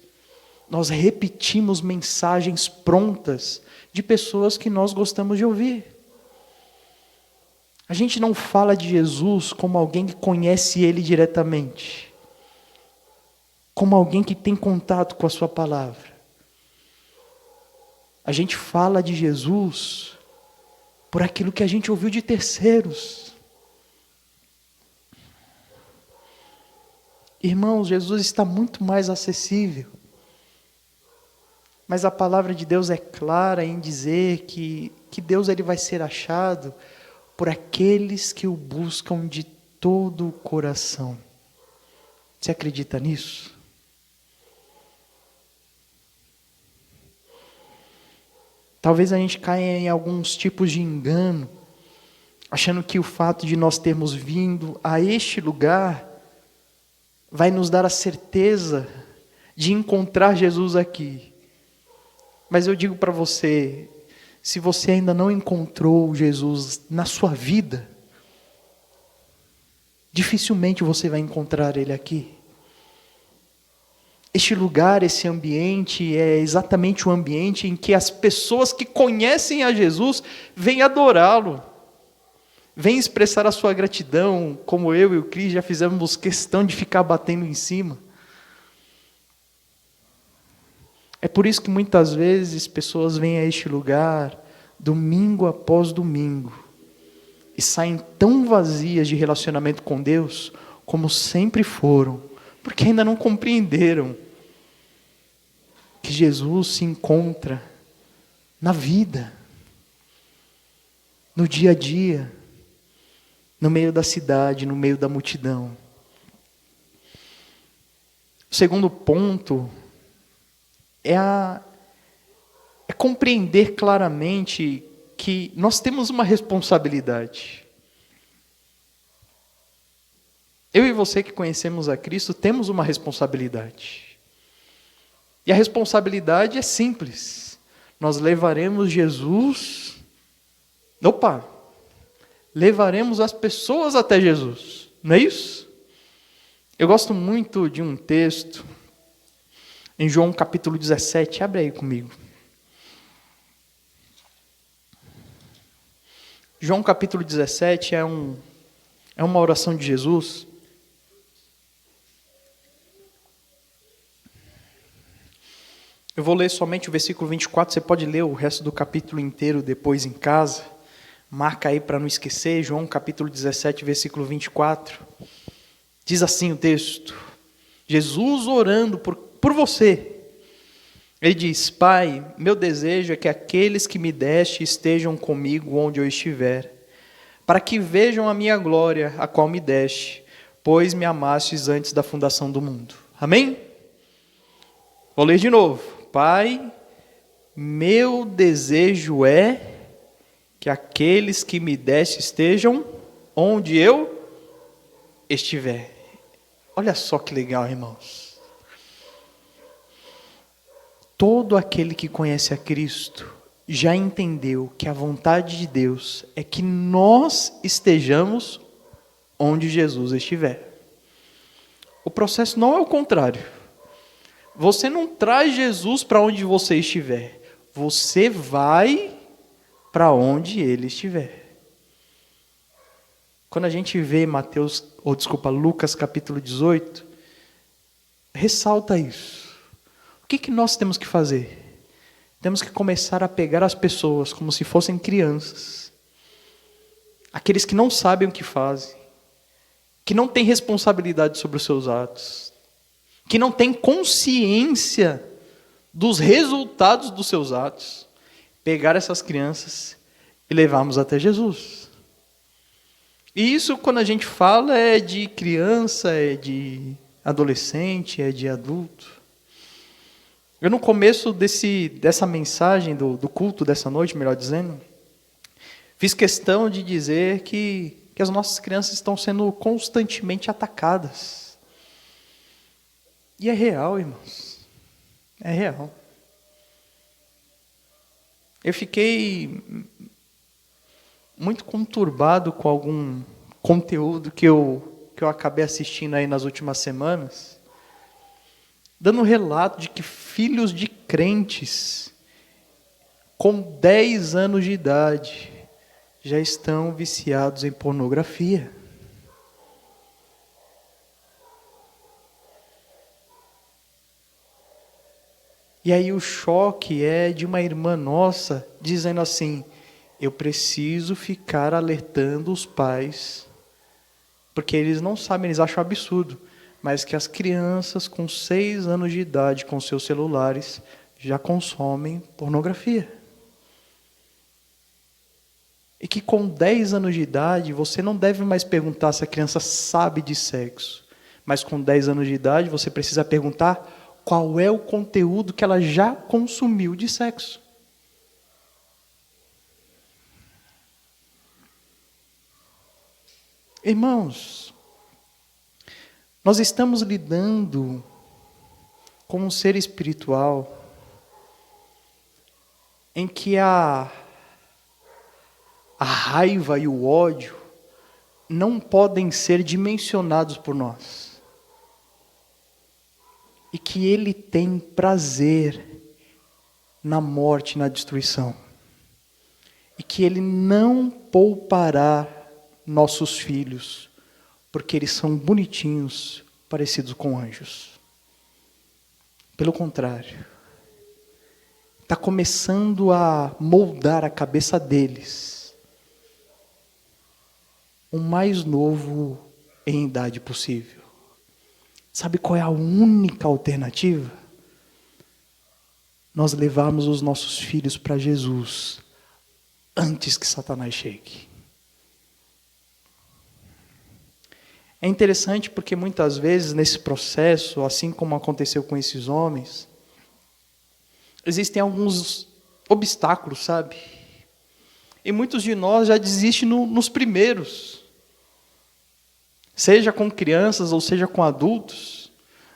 Nós repetimos mensagens prontas de pessoas que nós gostamos de ouvir. A gente não fala de Jesus como alguém que conhece Ele diretamente, como alguém que tem contato com a sua palavra. A gente fala de Jesus por aquilo que a gente ouviu de terceiros. Irmãos, Jesus está muito mais acessível. Mas a palavra de Deus é clara em dizer que Deus ele vai ser achado por aqueles que o buscam de todo o coração. Você acredita nisso? Talvez a gente caia em alguns tipos de engano, achando que o fato de nós termos vindo a este lugar vai nos dar a certeza de encontrar Jesus aqui. Mas eu digo para você, se você ainda não encontrou Jesus na sua vida, dificilmente você vai encontrar Ele aqui. Este lugar, esse ambiente é exatamente o ambiente em que as pessoas que conhecem a Jesus vêm adorá-lo, vêm expressar a sua gratidão, como eu e o Cris já fizemos questão de ficar batendo em cima. É por isso que muitas vezes pessoas vêm a este lugar, domingo após domingo, e saem tão vazias de relacionamento com Deus, como sempre foram, porque ainda não compreenderam que Jesus se encontra na vida, no dia a dia, no meio da cidade, no meio da multidão. O segundo ponto é compreender claramente que nós temos uma responsabilidade. Eu e você que conhecemos a Cristo temos uma responsabilidade. E a responsabilidade é simples. Nós levaremos Jesus... levaremos as pessoas até Jesus. Não é isso? Eu gosto muito de um texto em João capítulo 17. Abre aí comigo. João capítulo 17 é uma oração de Jesus. Eu vou ler somente o versículo 24, você pode ler o resto do capítulo inteiro depois em casa. Marca aí para não esquecer, João capítulo 17, versículo 24. Diz assim o texto: Jesus orando por você. Ele diz: Pai, meu desejo é que aqueles que me deste estejam comigo onde eu estiver, para que vejam a minha glória, a qual me deste, pois me amastes antes da fundação do mundo. Amém? Vou ler de novo. Pai, meu desejo é que aqueles que me deste estejam onde eu estiver. Olha só que legal, irmãos. Todo aquele que conhece a Cristo já entendeu que a vontade de Deus é que nós estejamos onde Jesus estiver. O processo não é o contrário. Você não traz Jesus para onde você estiver. Você vai para onde ele estiver. Quando a gente vê Lucas capítulo 18, ressalta isso. O que nós temos que fazer? Temos que começar a pegar as pessoas como se fossem crianças. Aqueles que não sabem o que fazem, que não têm responsabilidade sobre os seus atos, que não têm consciência dos resultados dos seus atos. Pegar essas crianças e levarmos até Jesus. E isso, quando a gente fala, é de criança, é de adolescente, é de adulto. Eu, no começo dessa mensagem, do culto dessa noite, melhor dizendo, fiz questão de dizer que as nossas crianças estão sendo constantemente atacadas. E é real, irmãos. É real. Eu fiquei muito conturbado com algum conteúdo que eu acabei assistindo aí nas últimas semanas, dando relato de que filhos de crentes com 10 anos de idade já estão viciados em pornografia. E aí o choque é de uma irmã nossa dizendo assim: eu preciso ficar alertando os pais, porque eles não sabem, eles acham absurdo, mas que as crianças com 6 anos de idade, com seus celulares, já consomem pornografia. E que com 10 anos de idade, você não deve mais perguntar se a criança sabe de sexo, mas com 10 anos de idade, você precisa perguntar qual é o conteúdo que ela já consumiu de sexo. Irmãos, nós estamos lidando com um ser espiritual em que a raiva e o ódio não podem ser dimensionados por nós. E que ele tem prazer na morte e na destruição. E que ele não poupará nossos filhos, porque eles são bonitinhos, parecidos com anjos. Pelo contrário, está começando a moldar a cabeça deles o mais novo em idade possível. Sabe qual é a única alternativa? Nós levarmos os nossos filhos para Jesus antes que Satanás chegue. É interessante porque muitas vezes nesse processo, assim como aconteceu com esses homens, existem alguns obstáculos, sabe? E muitos de nós já desistem nos primeiros. Seja com crianças ou seja com adultos.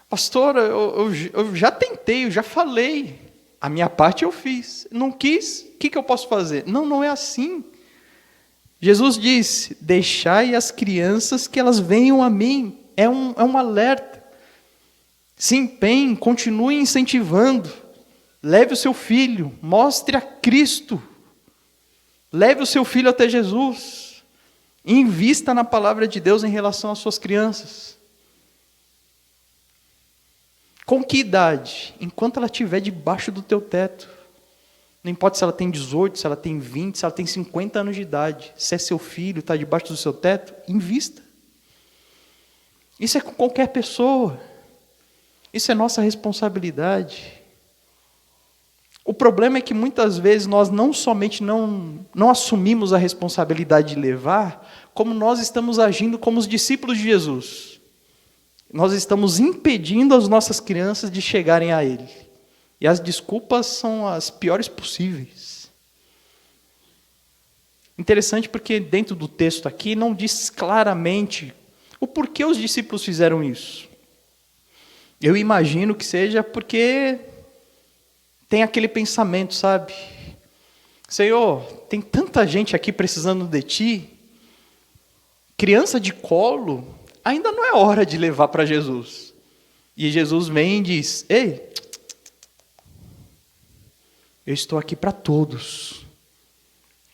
Pastor, eu já tentei, eu já falei. A minha parte eu fiz. Não quis, o que eu posso fazer? Não é assim. Jesus disse: deixai as crianças que elas venham a mim. É um alerta. Se empenhe, continue incentivando. Leve o seu filho, mostre a Cristo. Leve o seu filho até Jesus. Invista na palavra de Deus em relação às suas crianças. Com que idade? Enquanto ela estiver debaixo do teu teto. Não importa se ela tem 18, se ela tem 20, se ela tem 50 anos de idade. Se é seu filho, está debaixo do seu teto, invista. Isso é com qualquer pessoa. Isso é nossa responsabilidade. O problema é que muitas vezes nós não somente não assumimos a responsabilidade de levar, como nós estamos agindo como os discípulos de Jesus. Nós estamos impedindo as nossas crianças de chegarem a Ele. E as desculpas são as piores possíveis. Interessante porque dentro do texto aqui não diz claramente o porquê os discípulos fizeram isso. Eu imagino que seja porque tem aquele pensamento, sabe? Senhor, tem tanta gente aqui precisando de Ti. Criança de colo, ainda não é hora de levar para Jesus. E Jesus vem e diz: ei, eu estou aqui para todos.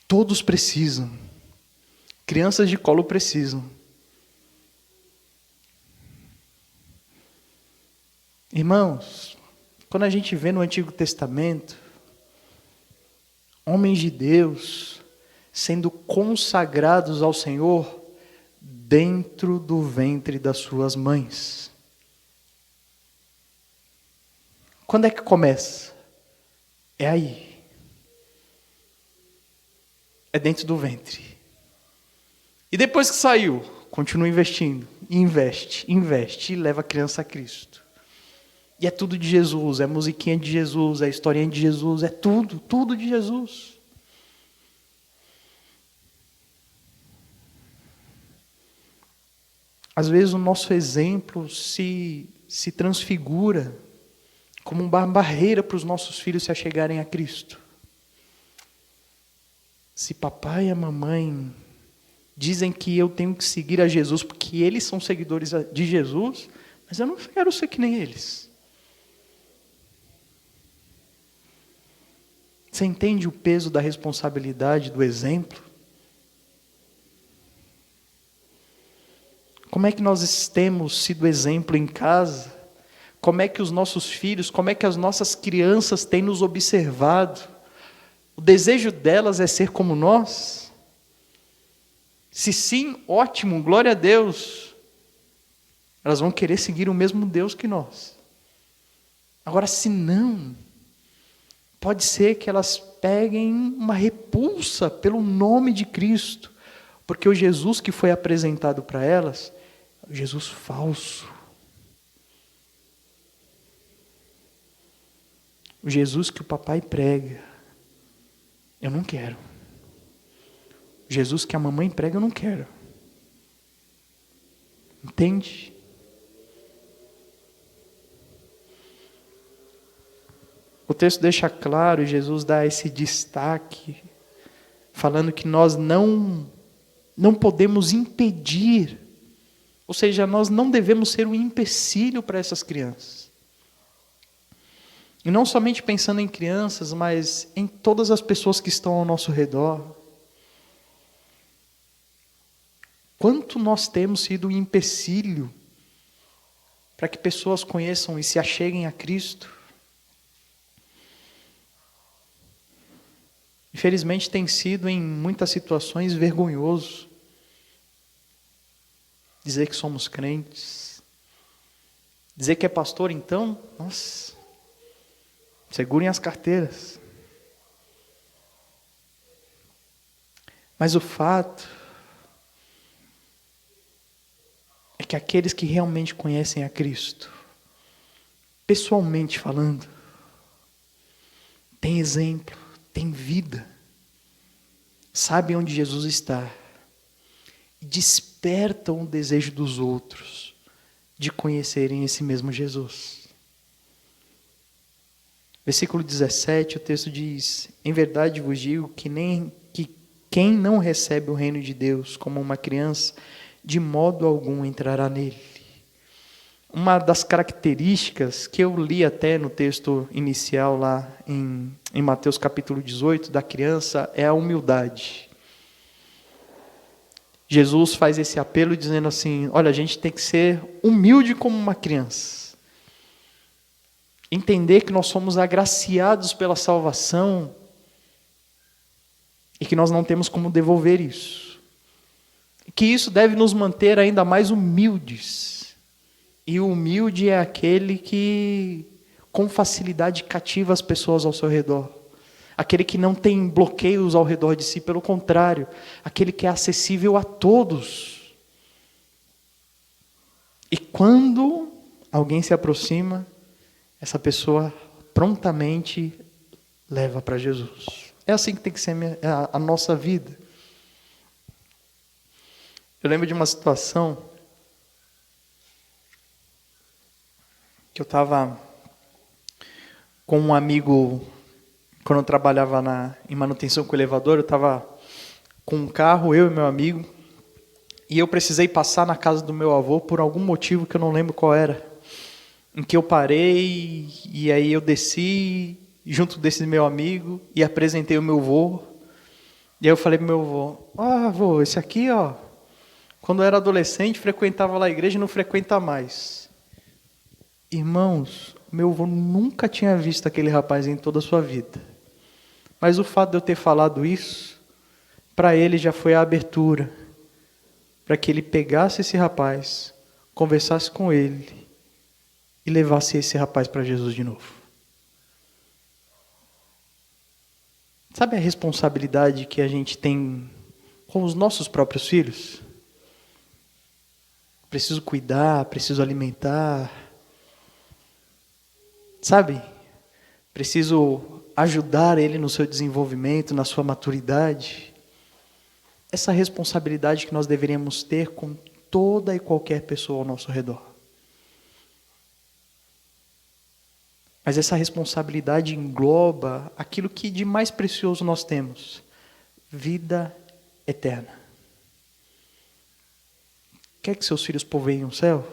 Todos precisam. Crianças de colo precisam. Irmãos, quando a gente vê no Antigo Testamento, homens de Deus sendo consagrados ao Senhor dentro do ventre das suas mães. Quando é que começa? É aí. É dentro do ventre. E depois que saiu, continua investindo. Investe e leva a criança a Cristo. E é tudo de Jesus, é musiquinha de Jesus, é historinha de Jesus, é tudo de Jesus. Às vezes o nosso exemplo se transfigura como uma barreira para os nossos filhos se achegarem a Cristo. Se papai e a mamãe dizem que eu tenho que seguir a Jesus porque eles são seguidores de Jesus, mas eu não quero ser que nem eles. Você entende o peso da responsabilidade do exemplo? Como é que nós temos sido exemplo em casa? Como é que os nossos filhos, como é que as nossas crianças têm nos observado? O desejo delas é ser como nós? Se sim, ótimo, glória a Deus. Elas vão querer seguir o mesmo Deus que nós. Agora, se não, pode ser que elas peguem uma repulsa pelo nome de Cristo, porque o Jesus que foi apresentado para elas é o Jesus falso. O Jesus que o papai prega, eu não quero. O Jesus que a mamãe prega, eu não quero. Entende? O texto deixa claro, Jesus dá esse destaque, falando que nós não podemos impedir, ou seja, nós não devemos ser um empecilho para essas crianças. E não somente pensando em crianças, mas em todas as pessoas que estão ao nosso redor. Quanto nós temos sido um empecilho para que pessoas conheçam e se acheguem a Cristo? Infelizmente tem sido em muitas situações vergonhoso dizer que somos crentes. Dizer que é pastor, então, nossa, segurem as carteiras. Mas o fato é que aqueles que realmente conhecem a Cristo, pessoalmente falando, têm exemplo, têm vida, sabem onde Jesus está, e despertam o desejo dos outros de conhecerem esse mesmo Jesus. Versículo 17, o texto diz: em verdade vos digo que quem não recebe o reino de Deus como uma criança, de modo algum entrará nele. Uma das características que eu li até no texto inicial lá em Mateus capítulo 18 da criança é a humildade. Jesus faz esse apelo dizendo assim: olha, a gente tem que ser humilde como uma criança. Entender que nós somos agraciados pela salvação e que nós não temos como devolver isso. E que isso deve nos manter ainda mais humildes. E o humilde é aquele que com facilidade cativa as pessoas ao seu redor. Aquele que não tem bloqueios ao redor de si, pelo contrário, aquele que é acessível a todos. E quando alguém se aproxima, essa pessoa prontamente leva para Jesus. É assim que tem que ser a nossa vida. Eu lembro de uma situação que eu estava com um amigo, quando eu trabalhava em manutenção com elevador, eu estava com um carro, eu e meu amigo, e eu precisei passar na casa do meu avô por algum motivo que eu não lembro qual era, em que eu parei, e aí eu desci junto desse meu amigo e apresentei o meu avô. E aí eu falei pro meu avô, avô, esse aqui, ó, quando eu era adolescente, frequentava lá a igreja e não frequenta mais. Irmãos, meu avô nunca tinha visto aquele rapaz em toda a sua vida. Mas o fato de eu ter falado isso, para ele já foi a abertura, para que ele pegasse esse rapaz, conversasse com ele e levasse esse rapaz para Jesus de novo. Sabe a responsabilidade que a gente tem com os nossos próprios filhos? Preciso cuidar, preciso alimentar. Sabe? Preciso ajudar ele no seu desenvolvimento, na sua maturidade. Essa responsabilidade que nós deveríamos ter com toda e qualquer pessoa ao nosso redor. Mas essa responsabilidade engloba aquilo que de mais precioso nós temos: vida eterna. Quer que seus filhos povoem o céu?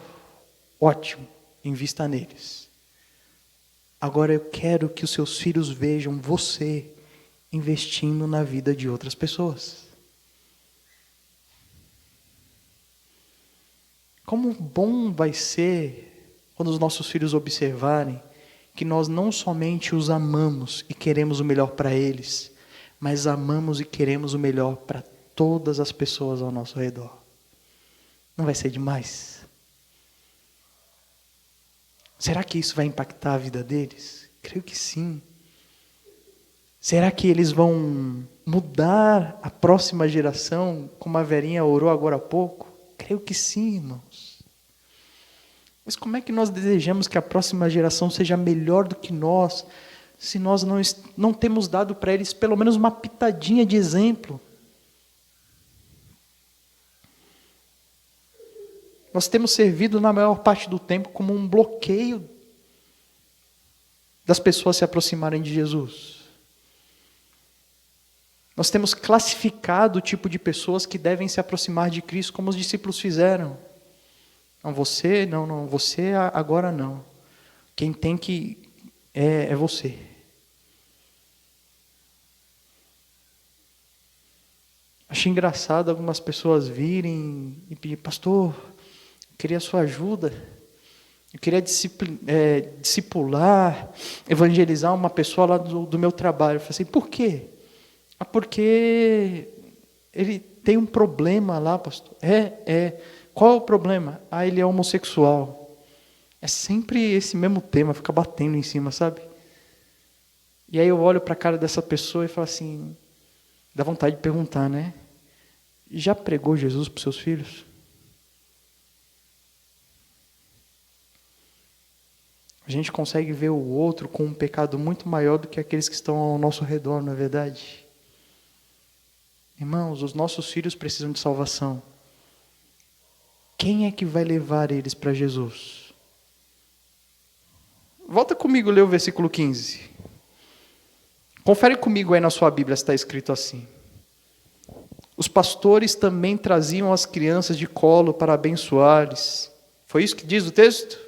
Ótimo, invista neles. Agora eu quero que os seus filhos vejam você investindo na vida de outras pessoas. Como bom vai ser quando os nossos filhos observarem que nós não somente os amamos e queremos o melhor para eles, mas amamos e queremos o melhor para todas as pessoas ao nosso redor. Não vai ser demais? Será que isso vai impactar a vida deles? Creio que sim. Será que eles vão mudar a próxima geração, como a Verinha orou agora há pouco? Creio que sim, irmãos. Mas como é que nós desejamos que a próxima geração seja melhor do que nós, se nós não temos dado para eles pelo menos uma pitadinha de exemplo? Nós temos servido na maior parte do tempo como um bloqueio das pessoas se aproximarem de Jesus. Nós temos classificado o tipo de pessoas que devem se aproximar de Cristo como os discípulos fizeram. Não, você agora não. Quem tem que é você. Achei engraçado algumas pessoas virem e pedir: pastor, eu queria a sua ajuda. Eu queria discipular, evangelizar uma pessoa lá do meu trabalho. Eu falei assim: por quê? Porque ele tem um problema lá, pastor. Qual é o problema? Ele é homossexual. É sempre esse mesmo tema, fica batendo em cima, sabe? E aí eu olho para a cara dessa pessoa e falo assim, dá vontade de perguntar, né? Já pregou Jesus para os seus filhos? A gente consegue ver o outro com um pecado muito maior do que aqueles que estão ao nosso redor, não é verdade? Irmãos, os nossos filhos precisam de salvação. Quem é que vai levar eles para Jesus? Volta comigo, lê o versículo 15. Confere comigo aí na sua Bíblia se está escrito assim. Os pastores também traziam as crianças de colo para abençoar-lhes. Foi isso que diz o texto?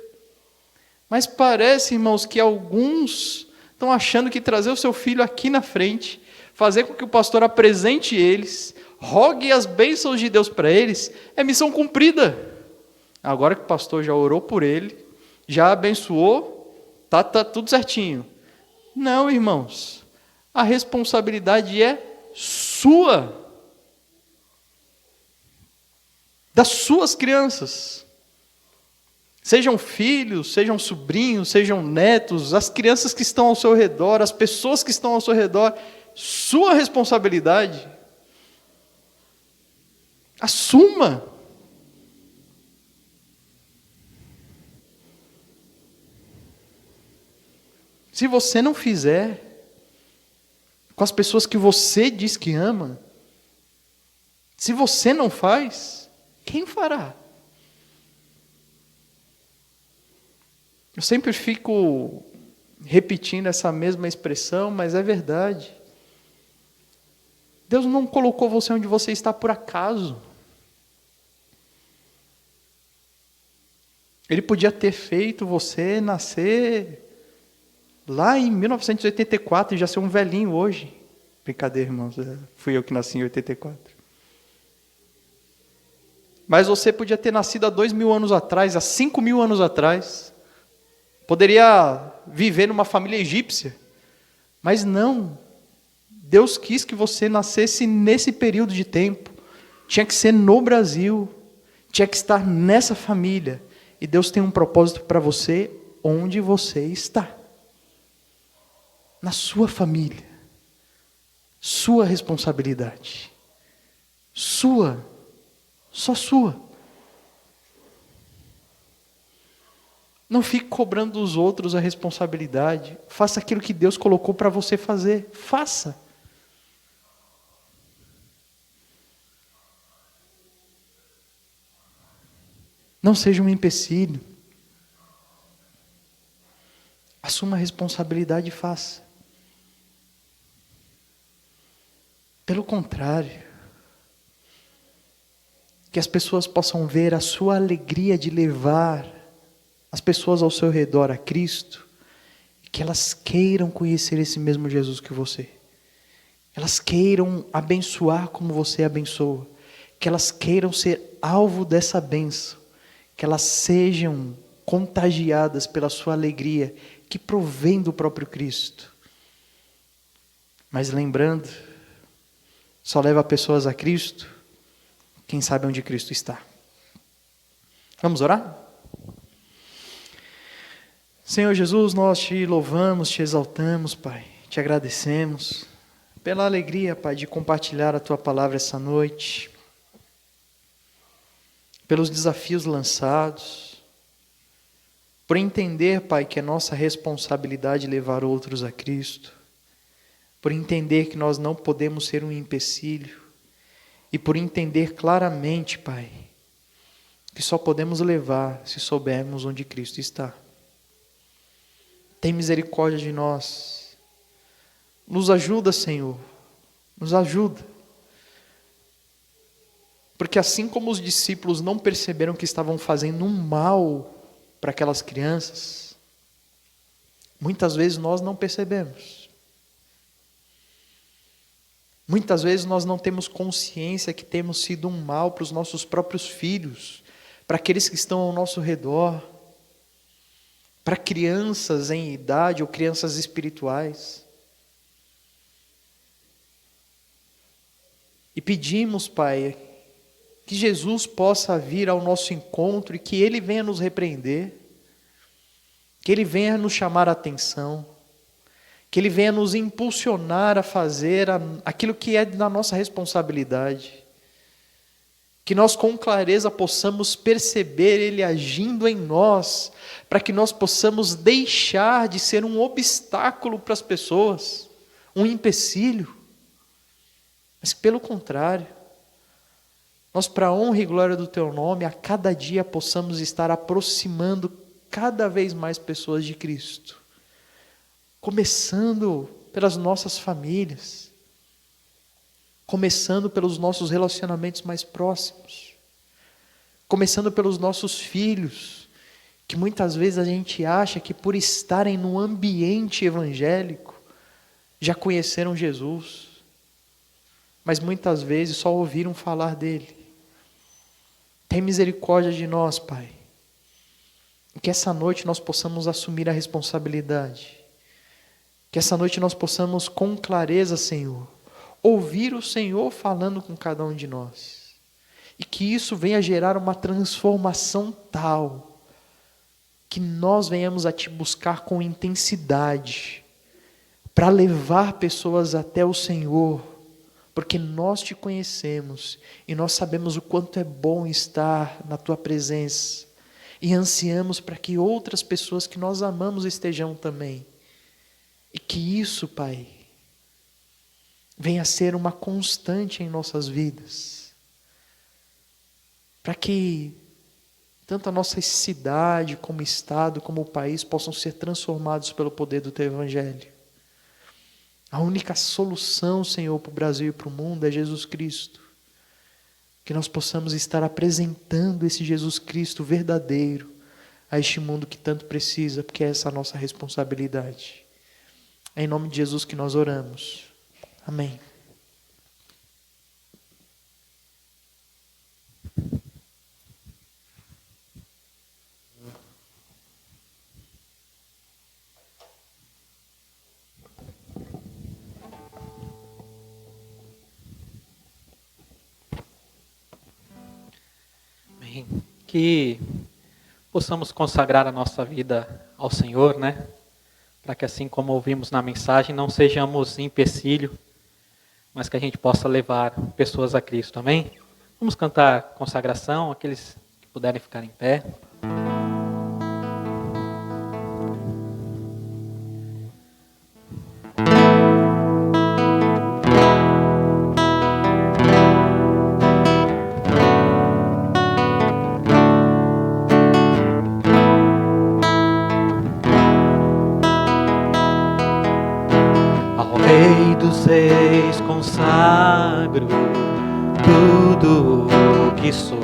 Mas parece, irmãos, que alguns estão achando que trazer o seu filho aqui na frente, fazer com que o pastor apresente eles, rogue as bênçãos de Deus para eles, é missão cumprida. Agora que o pastor já orou por ele, já abençoou, tá tudo certinho. Não, irmãos, a responsabilidade é sua, das suas crianças. Sejam filhos, sejam sobrinhos, sejam netos, as crianças que estão ao seu redor, as pessoas que estão ao seu redor, sua responsabilidade. Assuma. Se você não fizer, com as pessoas que você diz que ama, se você não faz, quem fará? Eu sempre fico repetindo essa mesma expressão, mas é verdade. Deus não colocou você onde você está por acaso. Ele podia ter feito você nascer lá em 1984 e já ser um velhinho hoje. Brincadeira, irmãos, fui eu que nasci em 84. Mas você podia ter nascido há 2.000 anos atrás, há 5.000 anos atrás. Poderia viver numa família egípcia. Mas não. Deus quis que você nascesse nesse período de tempo. Tinha que ser no Brasil. Tinha que estar nessa família. E Deus tem um propósito para você onde você está. Na sua família. Sua responsabilidade. Sua. Só sua. Não fique cobrando dos outros a responsabilidade. Faça aquilo que Deus colocou para você fazer. Faça. Não seja um empecilho. Assuma a responsabilidade e faça. Pelo contrário, que as pessoas possam ver a sua alegria de levar as pessoas ao seu redor a Cristo, e que elas queiram conhecer esse mesmo Jesus que você. Elas queiram abençoar como você abençoa. Que elas queiram ser alvo dessa bênção. Que elas sejam contagiadas pela sua alegria, que provém do próprio Cristo. Mas lembrando, só leva pessoas a Cristo quem sabe onde Cristo está. Vamos orar? Senhor Jesus, nós te louvamos, te exaltamos, Pai. Te agradecemos pela alegria, Pai, de compartilhar a Tua palavra essa noite. Pelos desafios lançados. Por entender, Pai, que é nossa responsabilidade levar outros a Cristo. Por entender que nós não podemos ser um empecilho. E por entender claramente, Pai, que só podemos levar se soubermos onde Cristo está. Tem misericórdia de nós. Nos ajuda, Senhor. Nos ajuda. Porque assim como os discípulos não perceberam que estavam fazendo um mal para aquelas crianças, muitas vezes nós não percebemos. Muitas vezes nós não temos consciência que temos sido um mal para os nossos próprios filhos, para aqueles que estão ao nosso redor, para crianças em idade ou crianças espirituais. E pedimos, Pai, que Jesus possa vir ao nosso encontro e que Ele venha nos repreender, que Ele venha nos chamar a atenção, que Ele venha nos impulsionar a fazer aquilo que é da nossa responsabilidade. Que nós com clareza possamos perceber Ele agindo em nós, para que nós possamos deixar de ser um obstáculo para as pessoas, um empecilho. Mas pelo contrário, nós, para a honra e glória do Teu nome, a cada dia possamos estar aproximando cada vez mais pessoas de Cristo. Começando pelas nossas famílias, começando pelos nossos relacionamentos mais próximos, começando pelos nossos filhos, que muitas vezes a gente acha que por estarem num ambiente evangélico, já conheceram Jesus, mas muitas vezes só ouviram falar dele. Tem misericórdia de nós, Pai, e que essa noite nós possamos assumir a responsabilidade. Que essa noite nós possamos com clareza, Senhor, ouvir o Senhor falando com cada um de nós. E que isso venha gerar uma transformação tal, que nós venhamos a Te buscar com intensidade, para levar pessoas até o Senhor, porque nós Te conhecemos, e nós sabemos o quanto é bom estar na Tua presença, e ansiamos para que outras pessoas que nós amamos estejam também. E que isso, Pai, venha a ser uma constante em nossas vidas. Para que tanto a nossa cidade, como o estado, como o país, possam ser transformados pelo poder do Teu Evangelho. A única solução, Senhor, para o Brasil e para o mundo é Jesus Cristo. Que nós possamos estar apresentando esse Jesus Cristo verdadeiro a este mundo que tanto precisa, porque essa é a nossa responsabilidade. É em nome de Jesus que nós oramos. Amém. Que possamos consagrar a nossa vida ao Senhor, né? Para que assim como ouvimos na mensagem, não sejamos empecilho, mas que a gente possa levar pessoas a Cristo, amém? Vamos cantar consagração, aqueles que puderem ficar em pé. Rei dos reis, consagro tudo o que sou.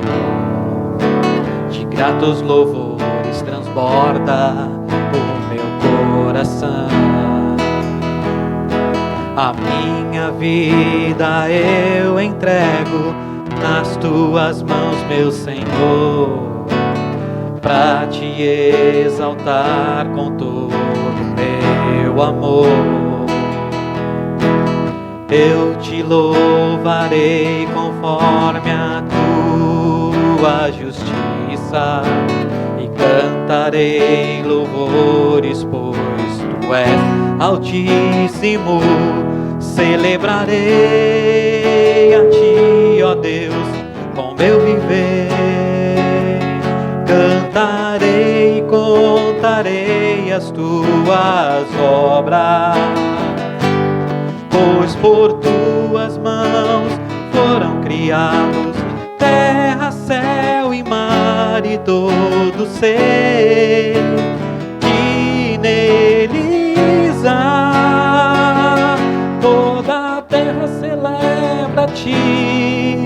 De gratos louvores transborda o meu coração. A minha vida eu entrego nas tuas mãos, meu Senhor, pra te exaltar com todo meu amor. Eu te louvarei conforme a tua justiça e cantarei louvores, pois tu és altíssimo. Celebrarei a ti, ó Deus, com meu viver. Cantarei e contarei as tuas obras, pois por tuas mãos foram criados terra, céu e mar e todo ser que neles há. Toda a terra celebra a ti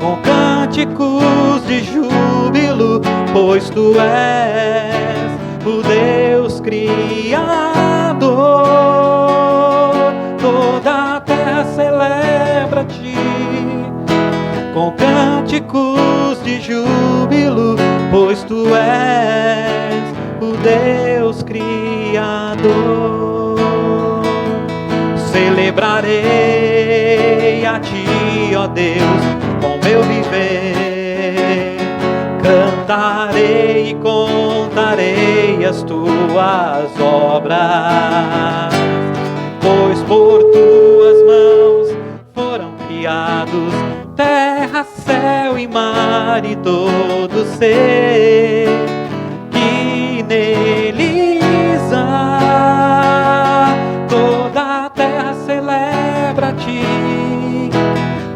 com cânticos de júbilo, pois tu és o Deus Criador. Toda a terra celebra a ti com cânticos de júbilo, pois tu és o Deus Criador. Celebrarei a ti, ó Deus, com meu viver. Cantarei e contarei as tuas obras, pois por tuas mãos foram criados terra, céu e mar e todo ser que neles há. Toda a terra celebra a ti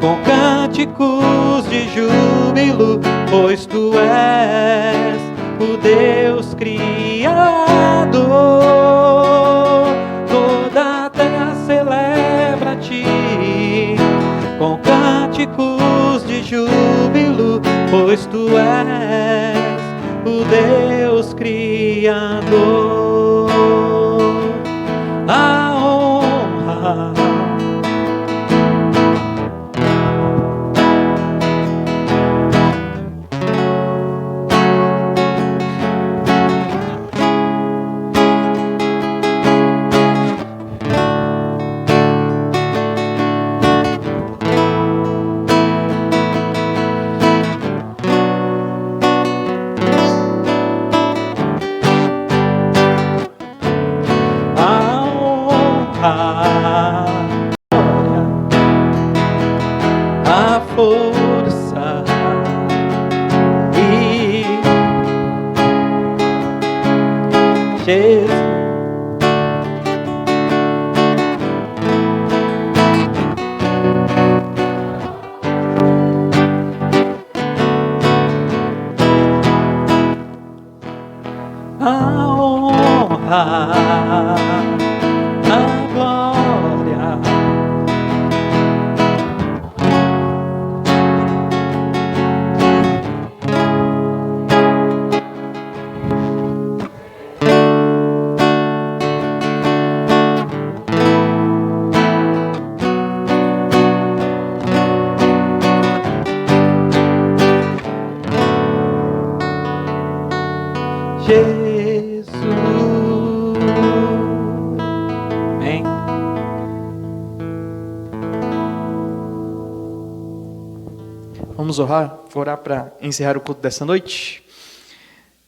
com cânticos de júbilo, pois tu és o Deus Criador. Toda a terra celebra a ti com cânticos de júbilo, pois tu és o Deus Criador. A honra, a força e Jesus. Vamos orar para encerrar o culto dessa noite?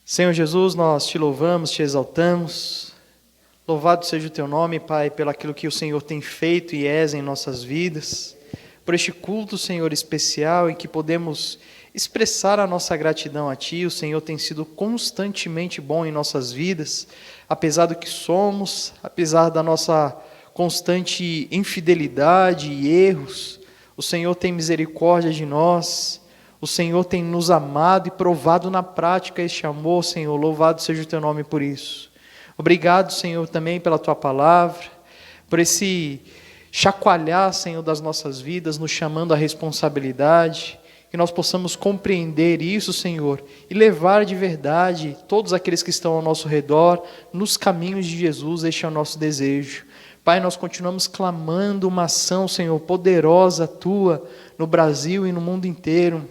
Senhor Jesus, nós te louvamos, te exaltamos. Louvado seja o teu nome, Pai, pelo aquilo que o Senhor tem feito e és em nossas vidas. Por este culto, Senhor, especial, em que podemos expressar a nossa gratidão a Ti. O Senhor tem sido constantemente bom em nossas vidas, apesar do que somos, apesar da nossa constante infidelidade e erros. O Senhor tem misericórdia de nós, o Senhor tem nos amado e provado na prática este amor, Senhor. Louvado seja o teu nome por isso. Obrigado, Senhor, também pela tua palavra, por esse chacoalhar, Senhor, das nossas vidas, nos chamando à responsabilidade, que nós possamos compreender isso, Senhor, e levar de verdade todos aqueles que estão ao nosso redor nos caminhos de Jesus. Este é o nosso desejo. Pai, nós continuamos clamando uma ação, Senhor, poderosa Tua no Brasil e no mundo inteiro.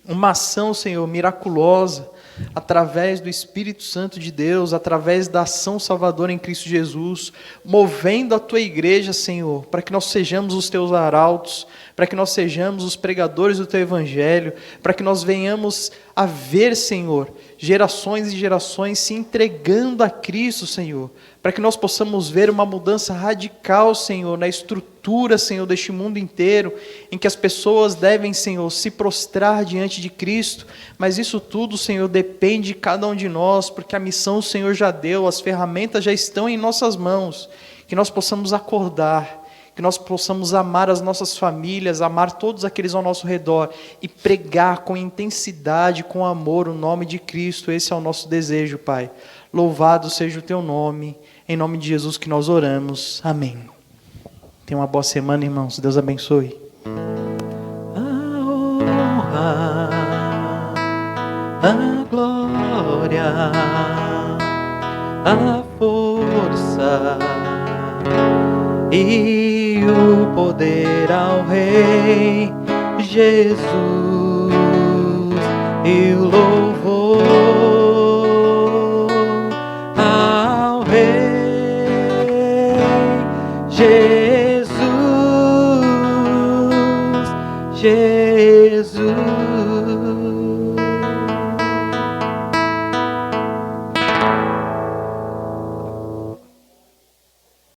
Uma ação, Senhor, miraculosa, através do Espírito Santo de Deus, através da ação salvadora em Cristo Jesus, movendo a Tua igreja, Senhor, para que nós sejamos os Teus arautos, para que nós sejamos os pregadores do Teu Evangelho, para que nós venhamos a ver, Senhor, gerações e gerações se entregando a Cristo, Senhor, para que nós possamos ver uma mudança radical, Senhor, na estrutura, Senhor, deste mundo inteiro, em que as pessoas devem, Senhor, se prostrar diante de Cristo, mas isso tudo, Senhor, depende de cada um de nós, porque a missão o Senhor já deu, as ferramentas já estão em nossas mãos, que nós possamos acordar, que nós possamos amar as nossas famílias, amar todos aqueles ao nosso redor e pregar com intensidade, com amor o nome de Cristo. Esse é o nosso desejo, Pai. Louvado seja o Teu nome, em nome de Jesus que nós oramos. Amém. Tenha uma boa semana, irmãos. Deus abençoe. A honra, a glória, a força e o poder ao Rei Jesus e o louvor ao Rei Jesus, Jesus.